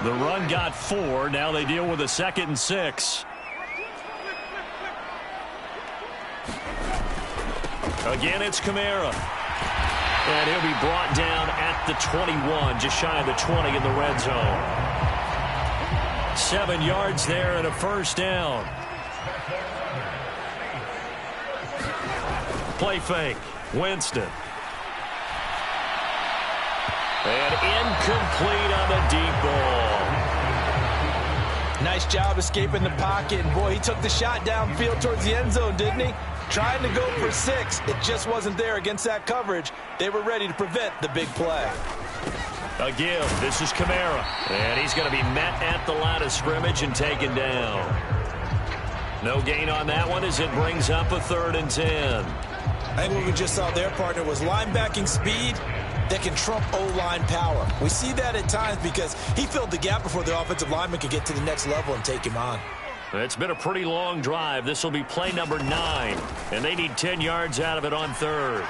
The run got 4. Now they deal with a 2nd and 6. Again, it's Kamara. And he'll be brought down at the 21, just shy of the 20 in the red zone. 7 yards there and a 1st down. Play fake. Winston. And incomplete on the deep ball. Nice job escaping the pocket. And boy, he took the shot downfield towards the end zone, didn't he? Trying to go for 6. It just wasn't there against that coverage. They were ready to prevent the big play. Again, this is Kamara. And he's going to be met at the line of scrimmage and taken down. No gain on that one as it brings up a 3rd and 10. I think what we just saw there, partner, was linebacking speed that can trump O-line power. We see that at times because he filled the gap before the offensive lineman could get to the next level and take him on. It's been a pretty long drive. This will be play number 9, and they need 10 yards out of it on 3rd.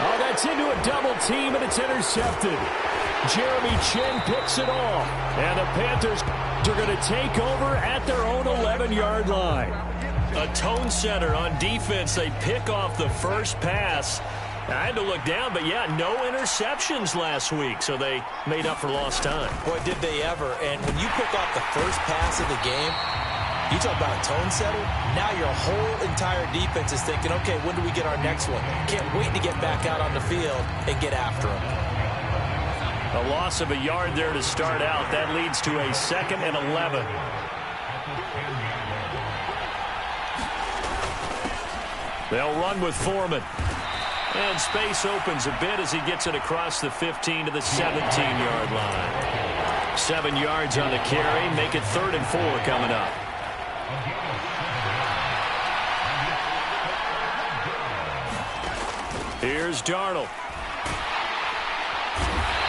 Oh, that's into a double team, and it's intercepted. Jeremy Chin picks it off, and the Panthers are going to take over at their own 11-yard line. A tone setter on defense. They pick off the first pass, I had to look down, but yeah, no interceptions last week, so they made up for lost time. Boy, did they ever. And when you pick off the first pass of the game, you talk about a tone setter. Now your whole entire defense is thinking, okay, when do we get our next one? Can't wait to get back out on the field and get after them. A loss of a yard there to start out. That leads to a 2nd and 11. They'll run with Foreman. And space opens a bit as he gets it across the 15 to the 17-yard line. 7 yards on the carry. Make it 3rd and 4 coming up. Here's Darnold.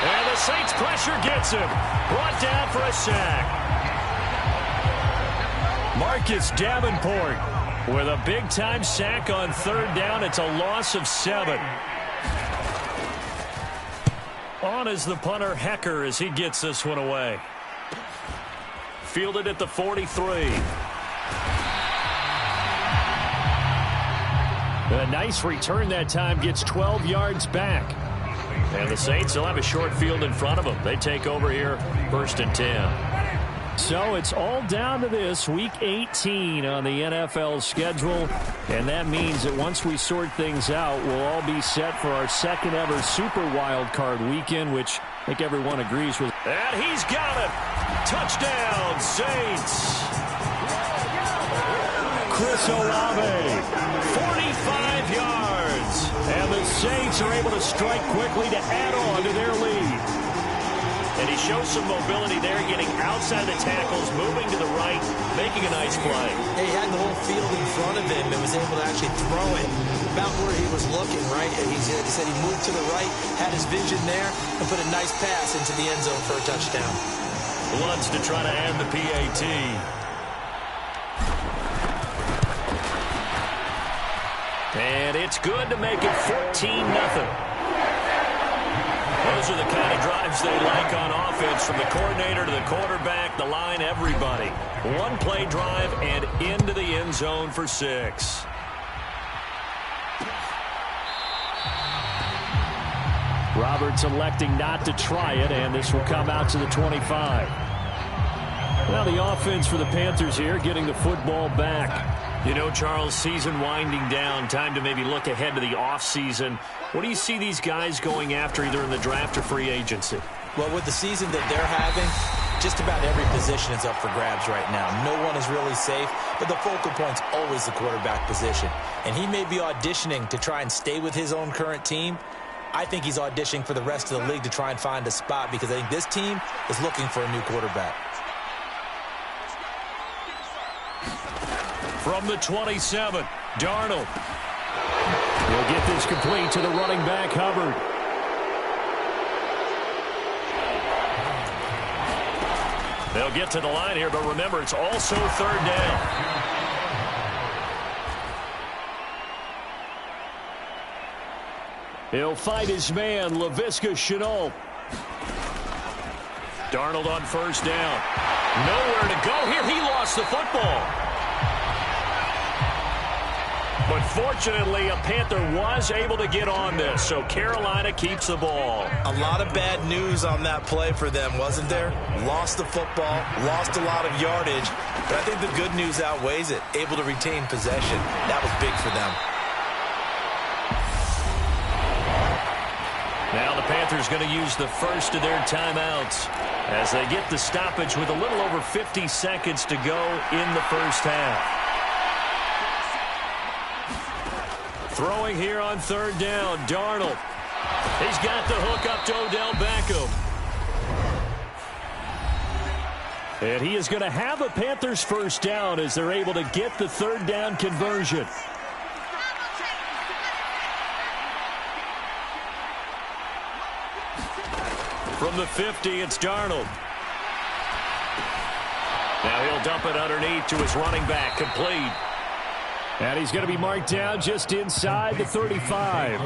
And the Saints pressure gets him. Brought down for a sack. Marcus Davenport with a big-time sack on 3rd down. It's a loss of 7. On is the punter, Hecker, as he gets this one away. Fielded at the 43. A nice return that time, gets 12 yards back. And the Saints will have a short field in front of them. They take over here, 1st and 10. So it's all down to this, Week 18 on the NFL schedule. And that means that once we sort things out, we'll all be set for our 2nd ever Super Wild Card weekend, which I think everyone agrees with. And he's got it. Touchdown, Saints. Chris Olave, 45 yards. and the Saints are able to strike quickly to add on to their lead. And he shows some mobility there, getting outside the tackles, moving to the right, making a nice play. He had the whole field in front of him and was able to actually throw it about where he was looking, right? And he said he moved to the right, had his vision there, and put a nice pass into the end zone for a touchdown. Bloods to try to add the PAT. And it's good to make it 14-0. Those are the kind of drives they like on offense, from the coordinator to the quarterback, the line, everybody. One play drive and into the end zone for 6. Roberts electing not to try it, and this will come out to the 25. Now the offense for the Panthers here, getting the football back. You know, Charles, season winding down, time to maybe look ahead to the offseason. What do you see these guys going after, either in the draft or free agency? Well, with the season that they're having, just about every position is up for grabs right now. No one is really safe, but the focal point's always the quarterback position. And he may be auditioning to try and stay with his own current team. I think he's auditioning for the rest of the league to try and find a spot, because I think this team is looking for a new quarterback. From the 27, Darnold. He'll get this complete to the running back, Hubbard. They'll get to the line here, but remember, it's also 3rd down. He'll find his man, Laviska Shenault. Darnold on 1st down. Nowhere to go here. He lost the football. But fortunately, a Panther was able to get on this, so Carolina keeps the ball. A lot of bad news on that play for them, wasn't there? Lost the football, lost a lot of yardage, but I think the good news outweighs it. Able to retain possession. That was big for them. Now the Panthers going to use the first of their timeouts as they get the stoppage with a little over 50 seconds to go in the first half. Throwing here on 3rd down, Darnold. He's got the hook up to Odell Beckham. And he is going to have a Panthers 1st down as they're able to get the 3rd down conversion. From the 50, it's Darnold. Now he'll dump it underneath to his running back, complete. And he's going to be marked down just inside the 35.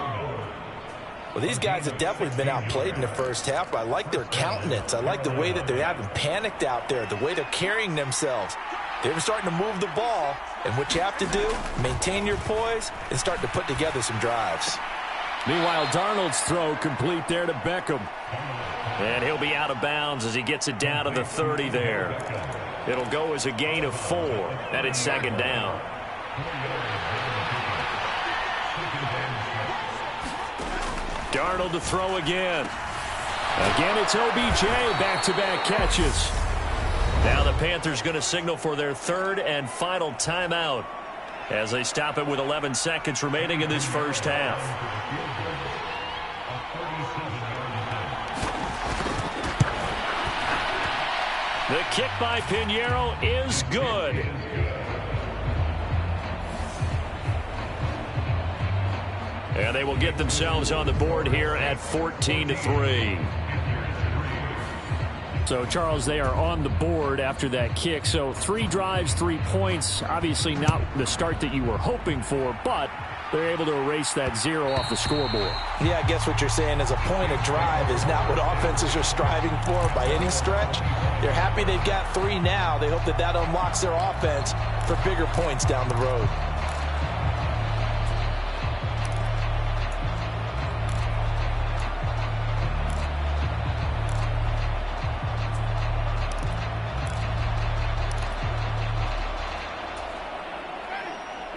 Well, these guys have definitely been outplayed in the first half, but I like their countenance. I like the way that they haven't panicked out there, the way they're carrying themselves. They're starting to move the ball, and what you have to do, maintain your poise and start to put together some drives. Meanwhile, Darnold's throw complete there to Beckham. And he'll be out of bounds as he gets it down to the 30 there. It'll go as a gain of 4, and it's second down. Darnold to throw again. Again, it's OBJ, back-to-back catches. Now the Panthers going to signal for their third and final timeout as they stop it with 11 seconds remaining in this first half. The kick by Pinheiro is good. And they will get themselves on the board here at 14-3. So, Charles, they are on the board after that kick. So 3 drives, 3 points. Obviously not the start that you were hoping for, but they're able to erase that 0 off the scoreboard. Yeah, I guess what you're saying is a point of drive is not what offenses are striving for by any stretch. They're happy they've got 3 now. They hope that that unlocks their offense for bigger points down the road.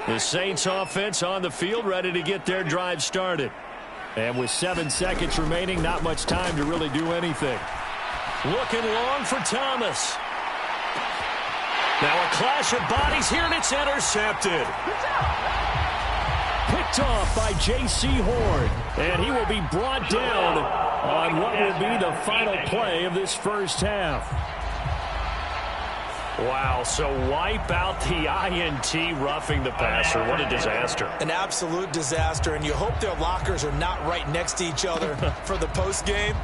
The Saints offense on the field, ready to get their drive started. And with 7 seconds remaining, not much time to really do anything. Looking long for Thomas. Now a clash of bodies here, and it's intercepted. Picked off by J.C. Horn. And he will be brought down on what will be the final play of this first half. Wow, so wipe out the INT, roughing the passer. What a disaster. An absolute disaster, and you hope their lockers are not right next to each other for the postgame.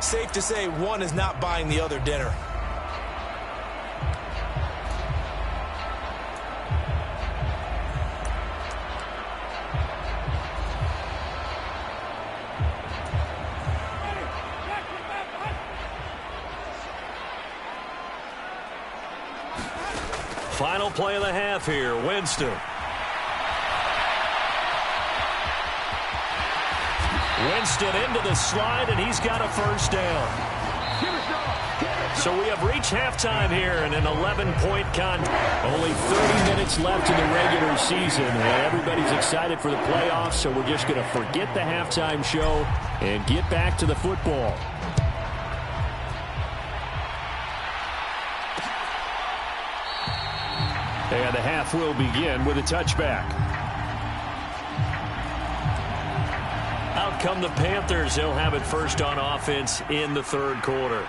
Safe to say one is not buying the other dinner. Final play of the half here, Winston. Winston into the slide, and he's got a first down. So we have reached halftime here in an 11-point contest. Only 30 minutes left in the regular season. Everybody's excited for the playoffs, so we're just going to forget the halftime show and get back to the football. And the half will begin with a touchback. Out come the Panthers. They'll have it first on offense in the third quarter.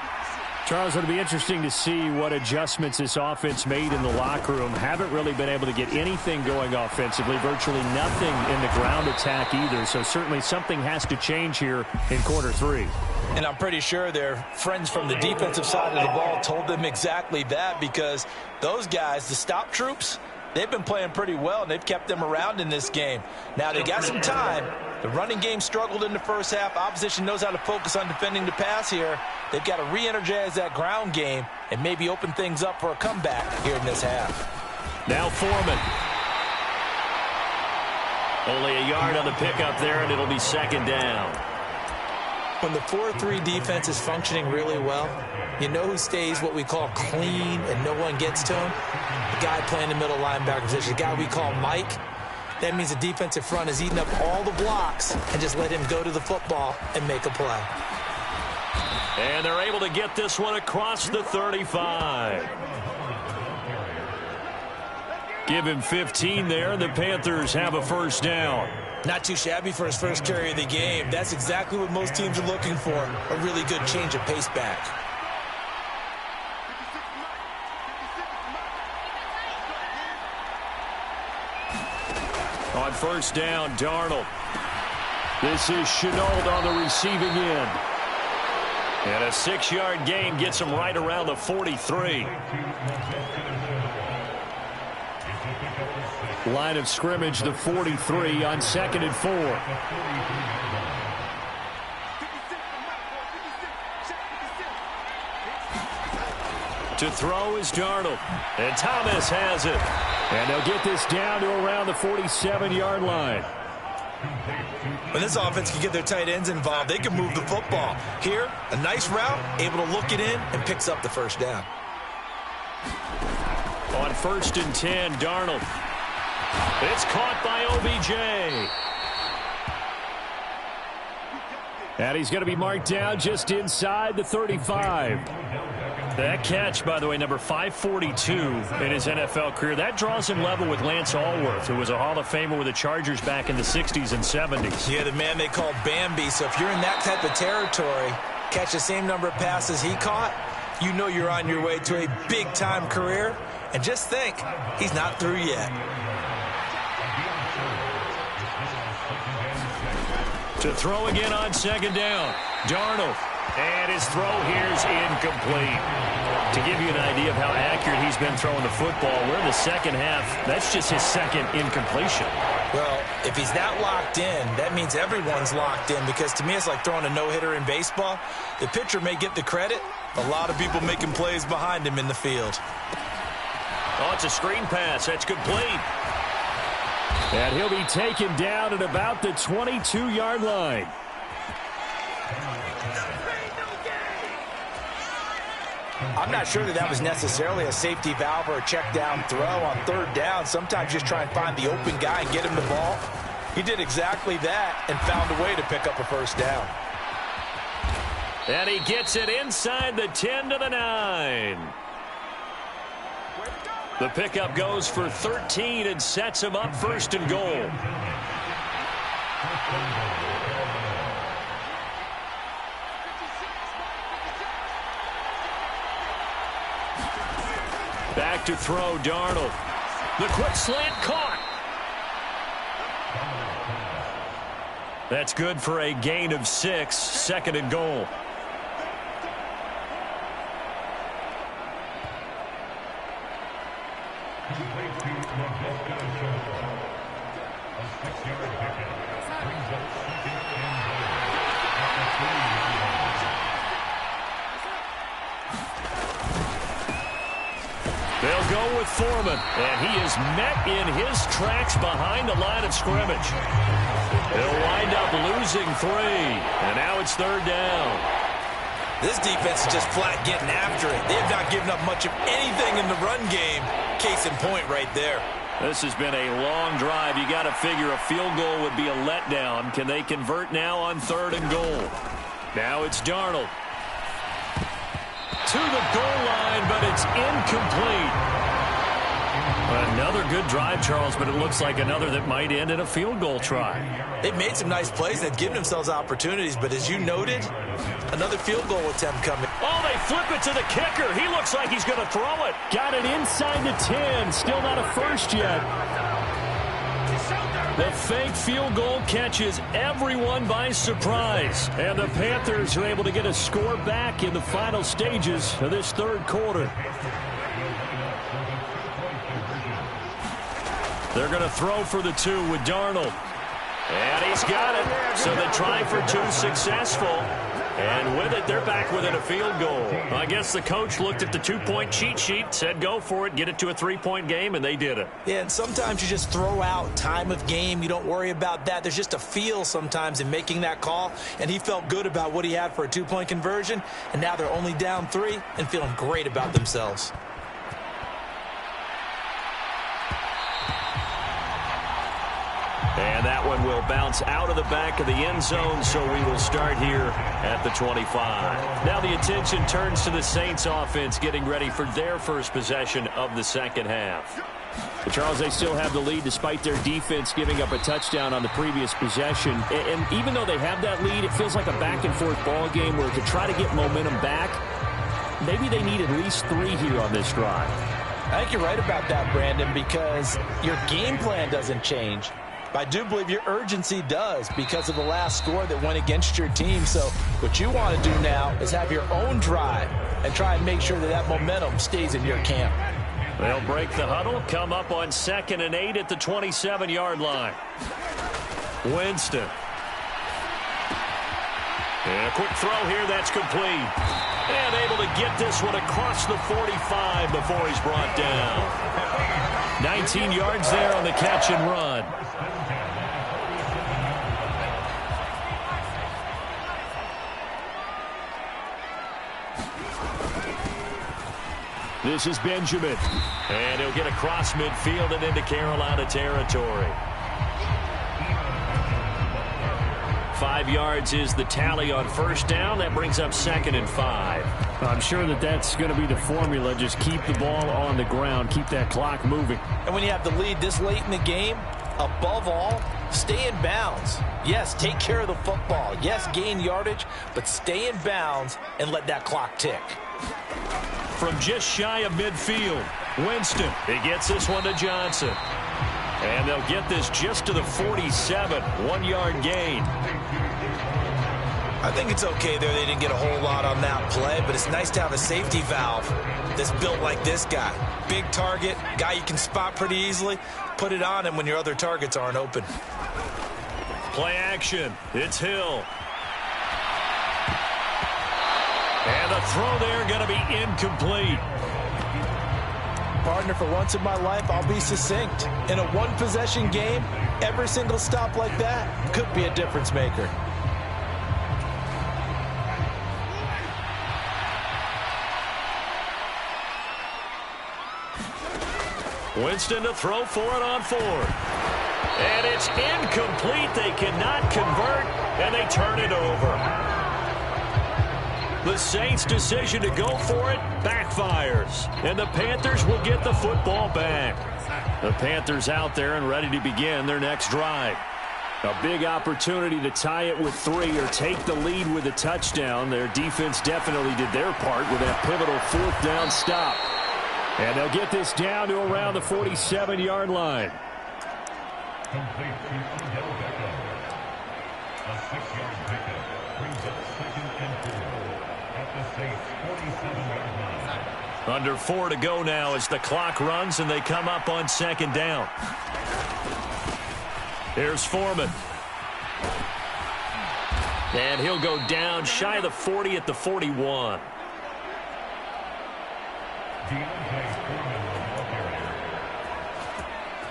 Charles, it'll be interesting to see what adjustments this offense made in the locker room. Haven't really been able to get anything going offensively. Virtually nothing in the ground attack either. So certainly something has to change here in quarter 3. And I'm pretty sure their friends from the defensive side of the ball told them exactly that, because those guys, the stop troops, they've been playing pretty well, and they've kept them around in this game. Now, they got some time. The running game struggled in the first half. Opposition knows how to focus on defending the pass here. They've got to re-energize that ground game and maybe open things up for a comeback here in this half. Now Foreman. Only a yard on the pickup there, and it'll be second down. When the 4-3 defense is functioning really well, you know who stays what we call clean and no one gets to him? The guy playing the middle linebacker position, the guy we call Mike. That means the defensive front is eating up all the blocks and just let him go to the football and make a play. And they're able to get this one across the 35. Give him 15 there. The Panthers have a first down. Not too shabby for his first carry of the game. That's exactly what most teams are looking for, a really good change of pace back. On first down, Darnold. This is Shenault on the receiving end. And a 6-yard gain gets him right around the 43. Line of scrimmage, the 43 on 2nd and 4. To throw is Darnold. And Thomas has it. And they'll get this down to around the 47-yard line. When this offense can get their tight ends involved, they can move the football. Here, a nice route, able to look it in, and picks up the first down. On 1st and 10, Darnold. It's caught by OBJ. And he's going to be marked down just inside the 35. That catch, by the way, number 542 in his NFL career. That draws him level with Lance Allworth, who was a Hall of Famer with the Chargers back in the 60s and 70s. Yeah, the man they call Bambi. So if you're in that type of territory, catch the same number of passes he caught, you know you're on your way to a big-time career. And just think, he's not through yet. To throw again on 2nd down. Darnold. And his throw here is incomplete. To give you an idea of how accurate he's been throwing the football, we're in the second half. That's just his second incompletion. Well, if he's not locked in, that means everyone's locked in, because to me it's like throwing a no-hitter in baseball. The pitcher may get the credit. A lot of people making plays behind him in the field. Oh, it's a screen pass. That's complete. And he'll be taken down at about the 22-yard line. I'm not sure that was necessarily a safety valve or a check down throw on 3rd down. Sometimes just try and find the open guy and get him the ball. He did exactly that and found a way to pick up a 1st down. And he gets it inside the 10 to the 9. The pickup goes for 13 and sets him up 1st and goal. Back to throw, Darnold. The quick slant caught. That's good for a gain of 6, 2nd and goal. They'll go with Foreman, and he is met in his tracks behind the line of scrimmage. He'll wind up losing 3, and now it's 3rd down. This defense is just flat getting after it. They have not given up much of anything in the run game. Case in point right there. This has been a long drive. You got to figure a field goal would be a letdown. Can they convert now on 3rd and goal? Now it's Darnold. To the goal line, but it's incomplete. Another good drive, Charles, but it looks like another that might end in a field goal try. They've made some nice plays. They've given themselves opportunities, but as you noted, another field goal attempt coming. Oh, they flip it to the kicker. He looks like he's going to throw it. Got it inside the 10. Still not a first yet. The fake field goal catches everyone by surprise. And the Panthers are able to get a score back in the final stages of this 3rd quarter. They're going to throw for the 2 with Darnold. And he's got it. So the try for 2 successful. And with it, they're back within a field goal. I guess the coach looked at the 2-point cheat sheet, said go for it, get it to a 3-point game, and they did it. Yeah, and sometimes you just throw out time of game. You don't worry about that. There's just a feel sometimes in making that call, and he felt good about what he had for a 2-point conversion, and now they're only down 3 and feeling great about themselves. And that one will bounce out of the back of the end zone, so we will start here at the 25. Now the attention turns to the Saints offense getting ready for their first possession of the 2nd half. But Charles, they still have the lead despite their defense giving up a touchdown on the previous possession. And even though they have that lead, it feels like a back-and-forth ball game where to try to get momentum back, maybe they need at least 3 here on this drive. I think you're right about that, Brandon, because your game plan doesn't change. I do believe your urgency does because of the last score that went against your team. So what you want to do now is have your own drive and try and make sure that that momentum stays in your camp. They'll break the huddle, come up on 2nd and 8 at the 27-yard line. Winston. And a quick throw here, that's complete. And able to get this one across the 45 before he's brought down. 19 yards there on the catch and run. This is Benjamin. And he'll get across midfield and into Carolina territory. 5 yards is the tally on first down. That brings up 2nd and 5. I'm sure that that's going to be the formula. Just keep the ball on the ground. Keep that clock moving. And when you have the lead this late in the game, above all, stay in bounds. Yes, take care of the football. Yes, gain yardage, but stay in bounds and let that clock tick. From just shy of midfield, Winston. He gets this one to Johnson. And they'll get this just to the 47. 1-yard gain. I think it's okay there. They didn't get a whole lot on that play, but it's nice to have a safety valve that's built like this guy. Big target, guy you can spot pretty easily. Put it on him when your other targets aren't open. Play action. It's Hill. And the throw there going to be incomplete. Partner, for once in my life, I'll be succinct. In a one-possession game, every single stop like that could be a difference maker. Winston to throw for it on 4. And it's incomplete. They cannot convert, and they turn it over. The Saints' decision to go for it backfires, and the Panthers will get the football back. The Panthers out there and ready to begin their next drive. A big opportunity to tie it with 3 or take the lead with a touchdown. Their defense definitely did their part with that pivotal 4th down stop. And they'll get this down to around the 47-yard line. Complete to Odell Beckham. A 6-yard pickup brings up 2nd and 4 at the Saints' 47-yard line. Under 4 to go now as the clock runs and they come up on 2nd down. Here's Foreman. And he'll go down shy of the 40 at the 41.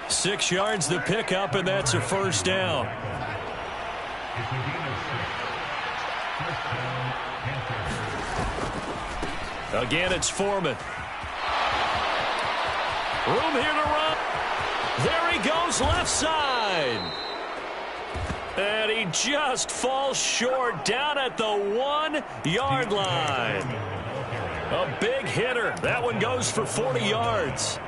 6 yards the pickup, and that's a 1st down. Again, it's Foreman. Room here to run. There he goes, left side. And he just falls short down at the 1-yard line. A big hitter. That one goes for 40 yards.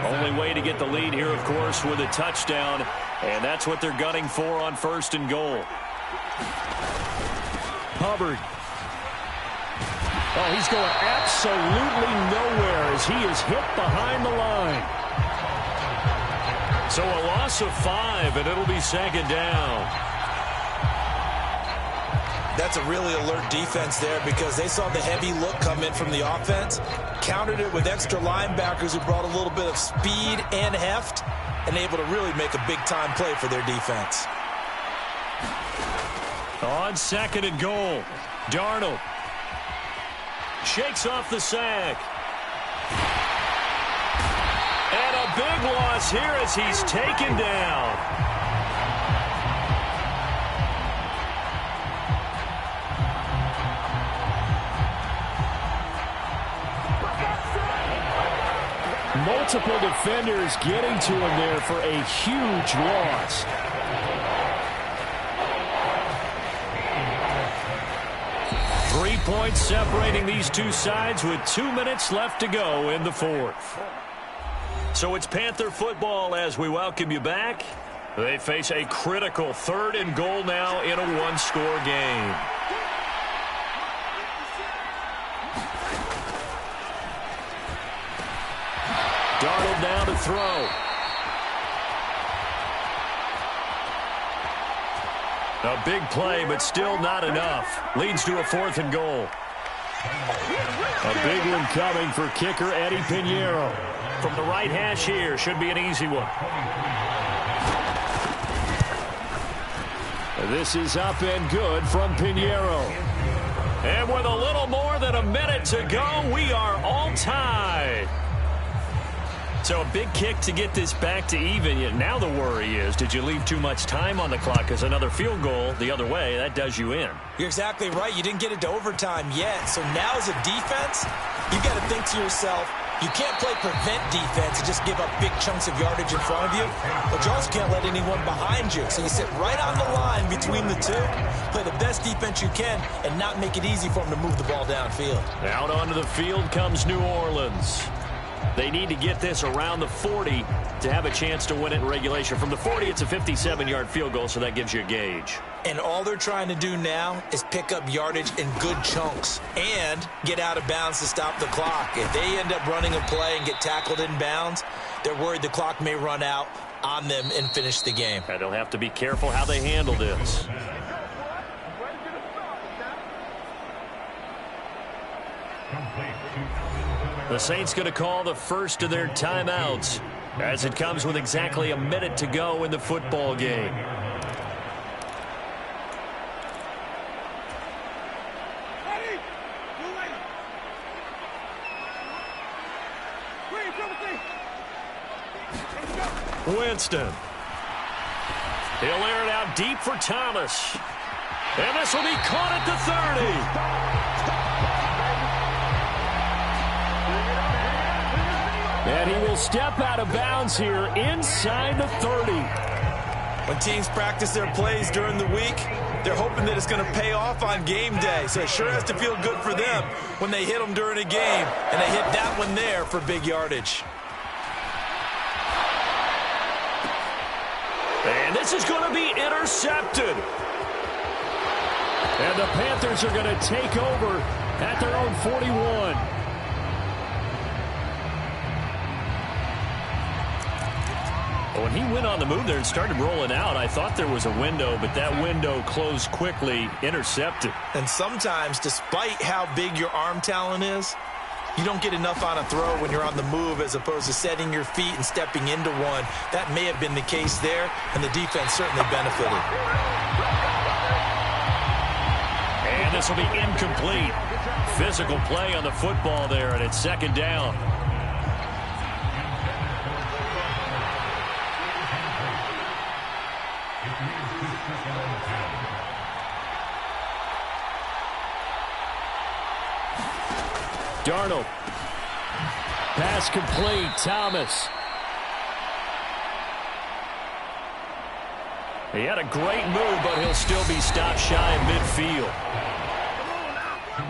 Only way to get the lead here, of course, with a touchdown. And that's what they're gunning for on 1st and goal. Hubbard. Oh, he's going absolutely nowhere as he is hit behind the line. So a loss of 5, and it'll be 2nd down. That's a really alert defense there because they saw the heavy look come in from the offense, countered it with extra linebackers who brought a little bit of speed and heft, and able to really make a big-time play for their defense. On 2nd and goal, Darnold shakes off the sack. And a big loss here as he's taken down. Multiple defenders getting to him there for a huge loss. Three points separating these two sides with 2 minutes left to go in the 4th. So it's Panther football as we welcome you back. They face a critical 3rd and goal now in a one-score game. Darnold down to throw. A big play, but still not enough. Leads to a 4th and goal. A big one coming for kicker Eddie Pinheiro. From the right hash here, should be an easy one. This is up and good from Pinheiro. And with a little more than a minute to go, we are all tied. So a big kick to get this back to even. Yet now the worry is, did you leave too much time on the clock? Because another field goal the other way, that does you in. You're exactly right. You didn't get it to overtime yet. So now as a defense, you've got to think to yourself, you can't play prevent defense and just give up big chunks of yardage in front of you, but you also can't let anyone behind you. So you sit right on the line between the two, play the best defense you can, and not make it easy for them to move the ball downfield. Out onto the field comes New Orleans. They need to get this around the 40 to have a chance to win it in regulation. From the 40, it's a 57-yard field goal, so that gives you a gauge. And all they're trying to do now is pick up yardage in good chunks and get out of bounds to stop the clock. If they end up running a play and get tackled in bounds, they're worried the clock may run out on them and finish the game. And they'll have to be careful how they handle this. The Saints going to call the first of their timeouts as it comes with exactly a minute to go in the football game. Winston. He'll air it out deep for Thomas. And this will be caught at the 30. And he will step out of bounds here inside the 30. When teams practice their plays during the week, they're hoping that it's going to pay off on game day. So it sure has to feel good for them when they hit them during a game, and they hit that one there for big yardage. And this is going to be intercepted. And the Panthers are going to take over at their own 41. When he went on the move there and started rolling out, I thought there was a window, but that window closed quickly, intercepted. And sometimes, despite how big your arm talent is, you don't get enough on a throw when you're on the move as opposed to setting your feet and stepping into one. That may have been the case there, and the defense certainly benefited. And this will be incomplete. Physical play on the football there, and it's second down. Darnold. Pass complete. Thomas. He had a great move, but he'll still be stopped shy of midfield.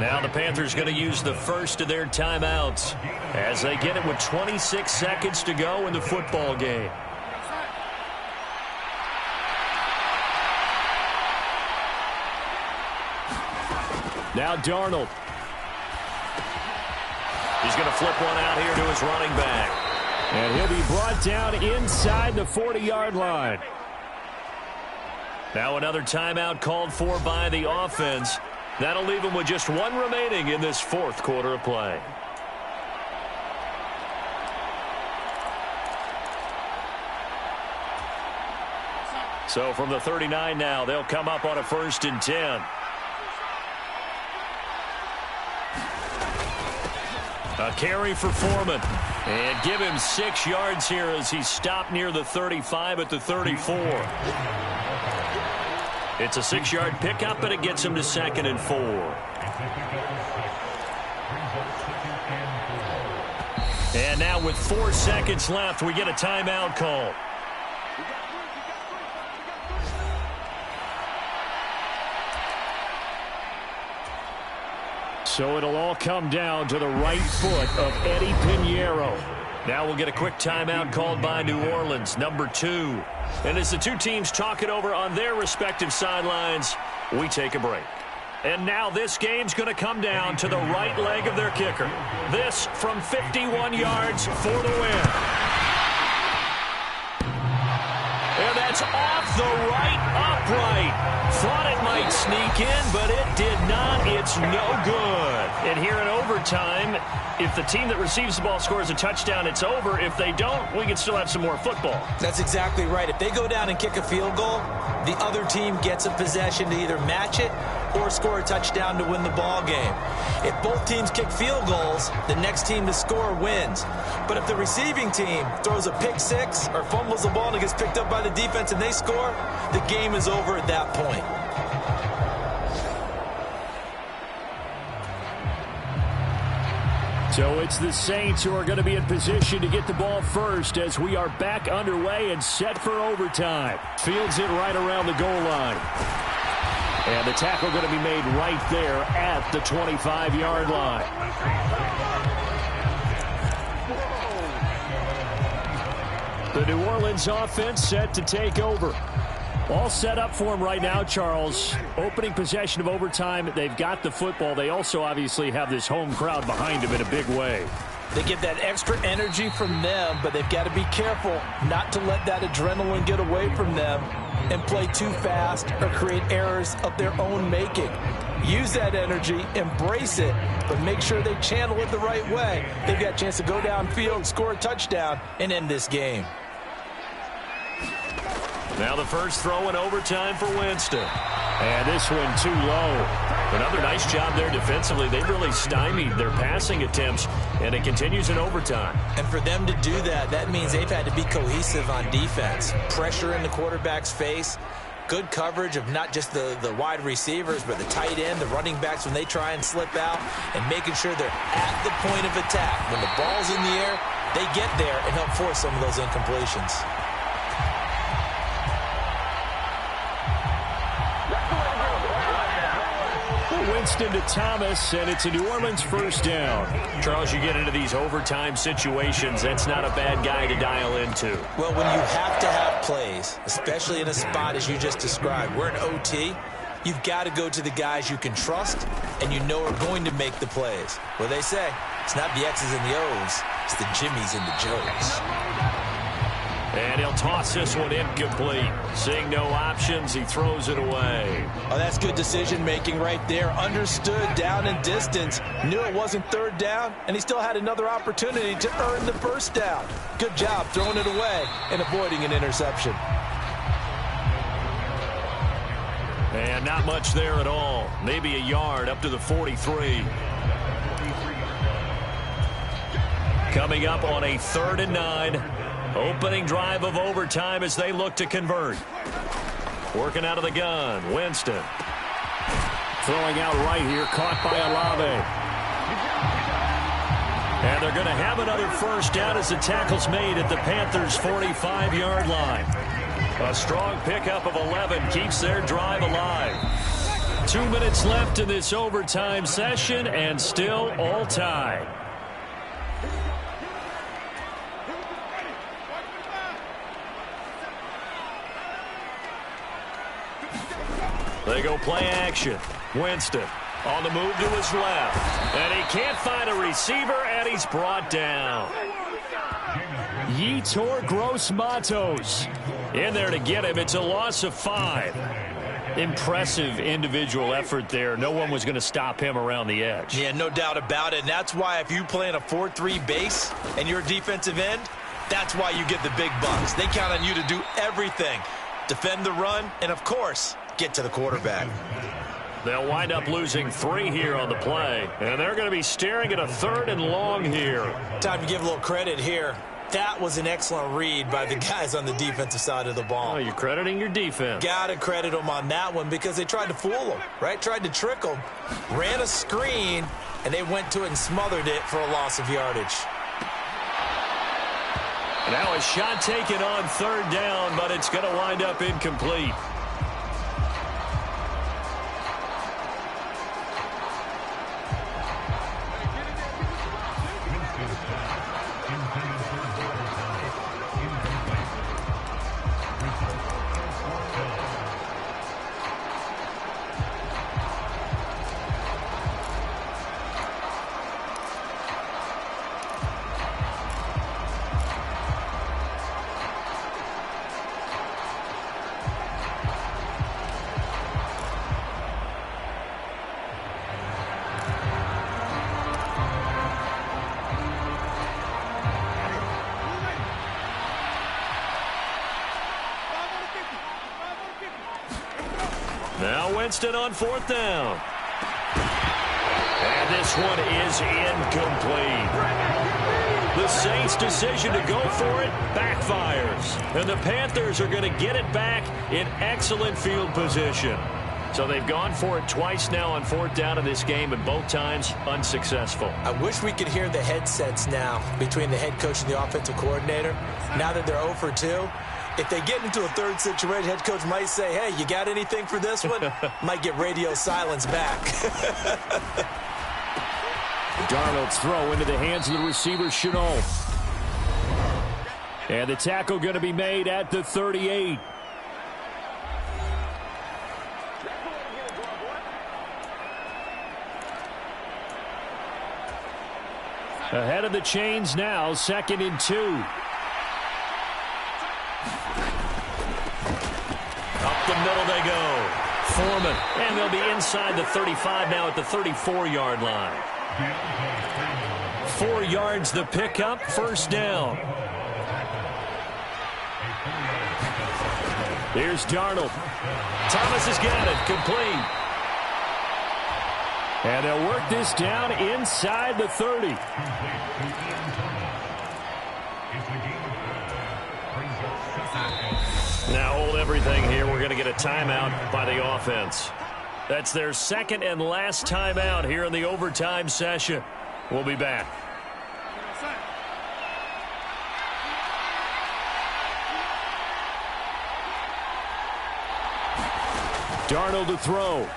Now the Panthers going to use the first of their timeouts as they get it with 26 seconds to go in the football game. Now Darnold. He's going to flip one out here to his running back. And he'll be brought down inside the 40-yard line. Now another timeout called for by the offense. That'll leave him with just one remaining in this fourth quarter of play. So from the 39 now, they'll come up on a 1st and 10. A carry for Foreman. And give him 6 yards here as he stopped near the 35 at the 34. It's a 6-yard pickup, and it gets him to 2nd and 4. And now with 4 seconds left, we get a timeout call. So it'll all come down to the right foot of Eddie Pinheiro. Now we'll get a quick timeout called by New Orleans, number 2. And as the two teams talk it over on their respective sidelines, we take a break. And now this game's going to come down to the right leg of their kicker. This from 51 yards for the win. And that's off the right upright. Thought it might sneak in, but it did not. It's no good. And here in overtime, if the team that receives the ball scores a touchdown, it's over. If they don't, we can still have some more football. That's exactly right. If they go down and kick a field goal, the other team gets a possession to either match it or score a touchdown to win the ball game. If both teams kick field goals, the next team to score wins. But if the receiving team throws a pick six or fumbles the ball and it gets picked up by the defense and they score, the game is over at that point. So it's the Saints who are going to be in position to get the ball first as we are back underway and set for overtime. Fields it right around the goal line. And the tackle going to be made right there at the 25-yard line. The New Orleans offense set to take over. All set up for him right now, Charles. Opening possession of overtime. They've got the football. They also obviously have this home crowd behind them in a big way. They get that extra energy from them, but they've got to be careful not to let that adrenaline get away from them and play too fast or create errors of their own making. Use that energy, embrace it, but make sure they channel it the right way. They've got a chance to go downfield, score a touchdown, and end this game. Now the first throw in overtime for Winston. And this one too low. Another nice job there defensively. They really stymied their passing attempts, and it continues in overtime. And for them to do that, that means they've had to be cohesive on defense. Pressure in the quarterback's face. Good coverage of not just the wide receivers, but the tight end, the running backs when they try and slip out, and making sure they're at the point of attack. When the ball's in the air, they get there and help force some of those incompletions. Winston to Thomas, and it's a New Orleans first down. Charles, you get into these overtime situations, that's not a bad guy to dial into. Well, when you have to have plays, especially in a spot as you just described, we're in OT, you've got to go to the guys you can trust and you know are going to make the plays. Well, they say, it's not the X's and the O's, it's the Jimmies and the Joes. And he'll toss this one incomplete. Seeing no options, he throws it away. Oh, that's good decision-making right there. Understood down and distance. Knew it wasn't third down, and he still had another opportunity to earn the first down. Good job throwing it away and avoiding an interception. And not much there at all. Maybe a yard up to the 43. Coming up on a 3rd and 9. Opening drive of overtime as they look to convert. Working out of the gun, Winston. Throwing out right here, caught by Olave. And they're going to have another first down as the tackle's made at the Panthers' 45-yard line. A strong pickup of 11 keeps their drive alive. 2 minutes left in this overtime session, and still all tied. They go play action. Winston on the move to his left. And he can't find a receiver, and he's brought down. Yetur Gross-Matos in there to get him. It's a loss of 5. Impressive individual effort there. No one was going to stop him around the edge. Yeah, no doubt about it. And that's why if you play in a 4-3 base and you're a defensive end, that's why you get the big bucks. They count on you to do everything. Defend the run, and of course, get to the quarterback. They'll wind up losing 3 here on the play. And they're going to be staring at a 3rd and long here. Time to give a little credit here. That was an excellent read by the guys on the defensive side of the ball. Oh, you're crediting your defense. Got to credit them on that one because they tried to fool them, right? Tried to trick them. Ran a screen, and they went to it and smothered it for a loss of yardage. Now a shot taken on 3rd down, but it's going to wind up incomplete. Winston on 4th down. And this one is incomplete. The Saints' decision to go for it backfires. And the Panthers are going to get it back in excellent field position. So they've gone for it twice now on 4th down in this game, and both times unsuccessful. I wish we could hear the headsets now between the head coach and the offensive coordinator. Now that they're 0 for 2, if they get into a third situation, head coach might say, hey, you got anything for this one? Might get radio silence back. Darnold's throw into the hands of the receiver, Shenault. And the tackle going to be made at the 38. Ahead of the chains now, 2nd and 2. Up the middle they go. Foreman. And they'll be inside the 35 now at the 34-yard line. 4 yards the pickup, 1st down. Here's Darnold. Thomas has got it, complete. And they'll work this down inside the 30. Now hold everything here. We're going to get a timeout by the offense. That's their 2nd and last timeout here in the overtime session. We'll be back. Darnold to throw.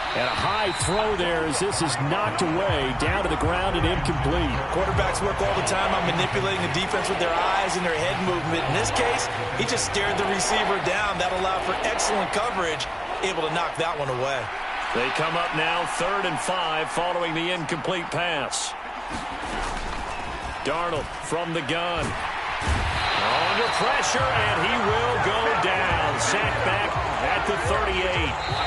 And a high throw there as this is knocked away, down to the ground and incomplete. Quarterbacks work all the time on manipulating the defense with their eyes and their head movement. In this case, he just stared the receiver down. That allowed for excellent coverage, able to knock that one away. They come up now 3rd and 5 following the incomplete pass. Darnold from the gun. Under pressure, and he will go down. Sacked back at the 38.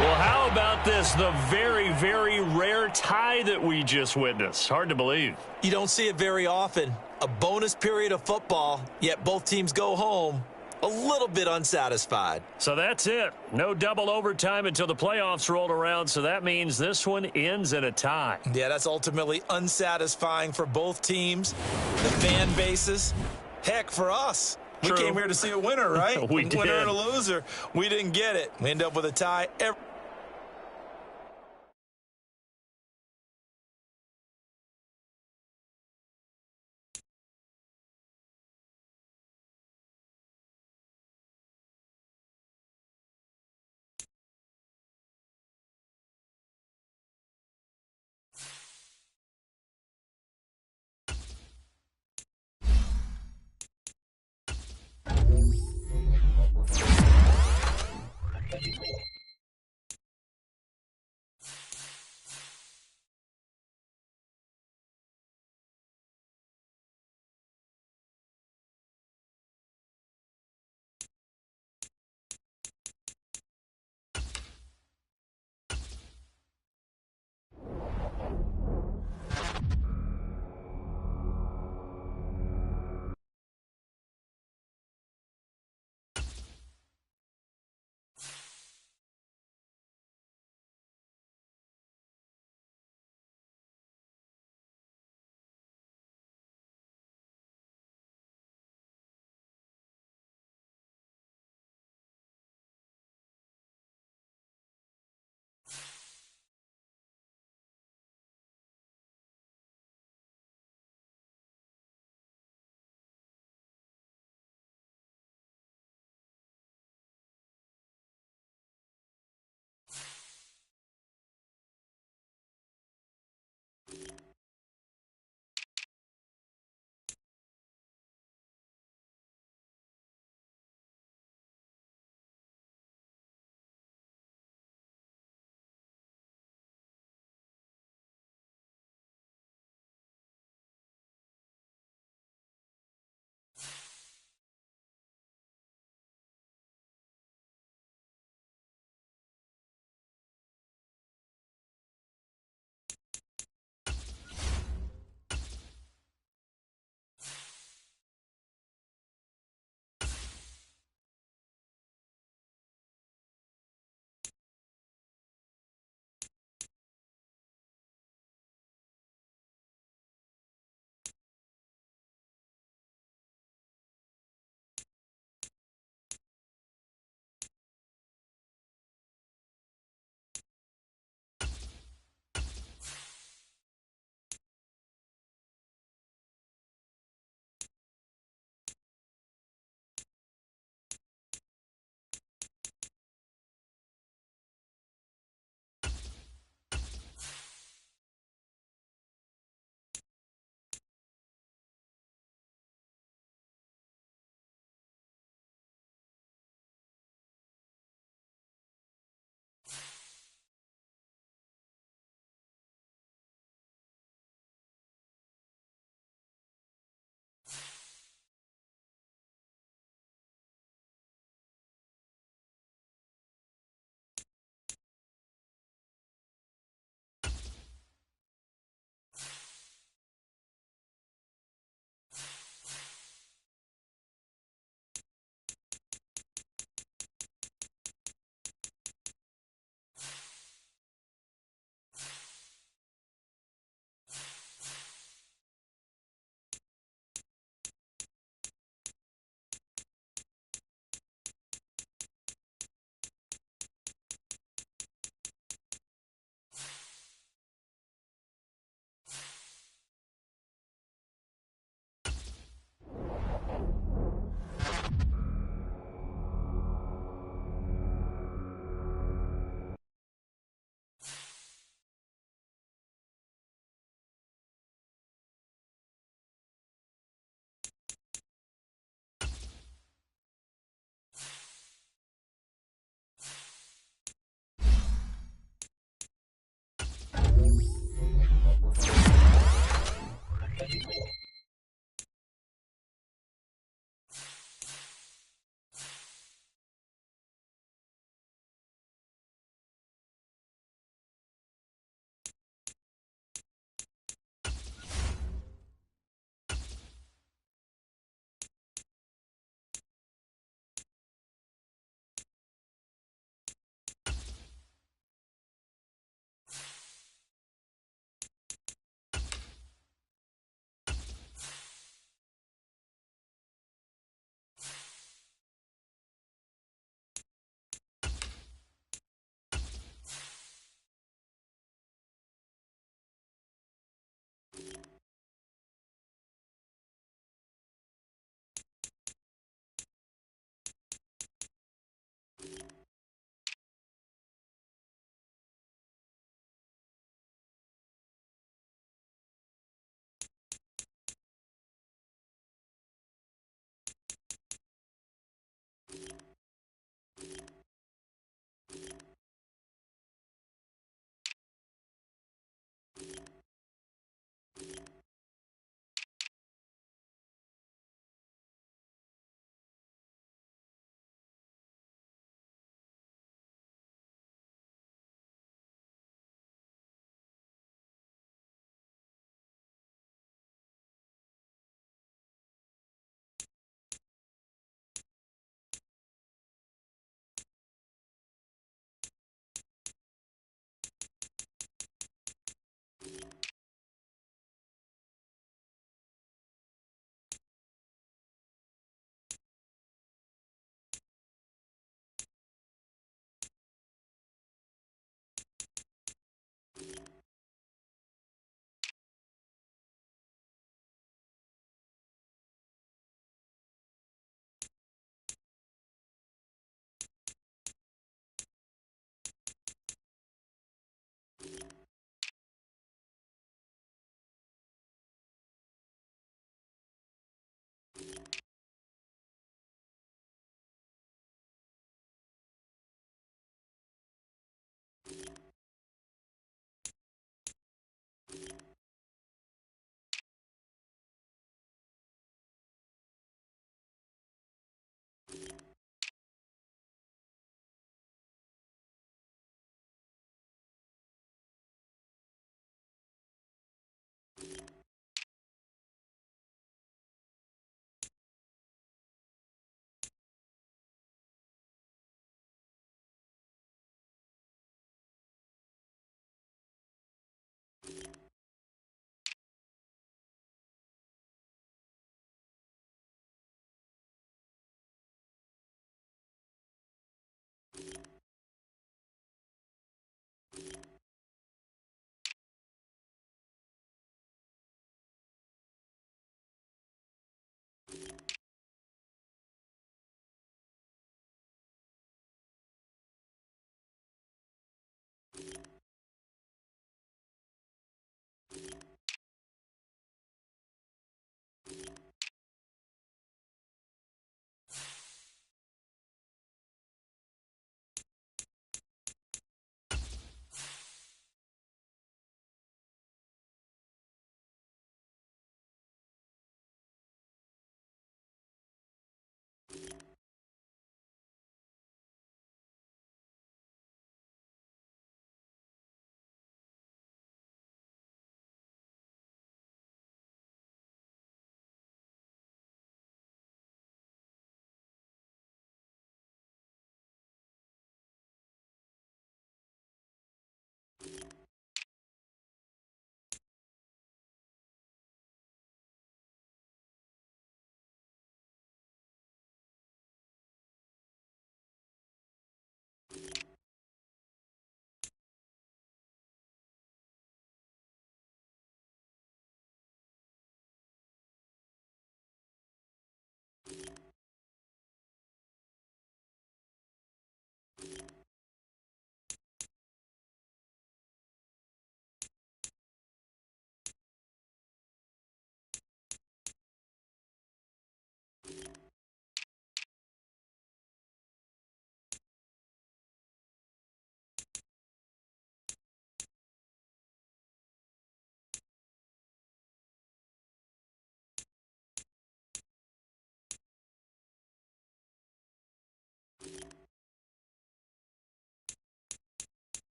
Well, how about this? The very, very rare tie that we just witnessed. Hard to believe. You don't see it very often. A bonus period of football, yet both teams go home a little bit unsatisfied. So that's it. No double overtime until the playoffs rolled around, so that means this one ends in a tie. Yeah, that's ultimately unsatisfying for both teams, the fan bases. Heck, for us. True. We came here to see a winner, right? We did. Winner and a loser. We didn't get it. We end up with a tie.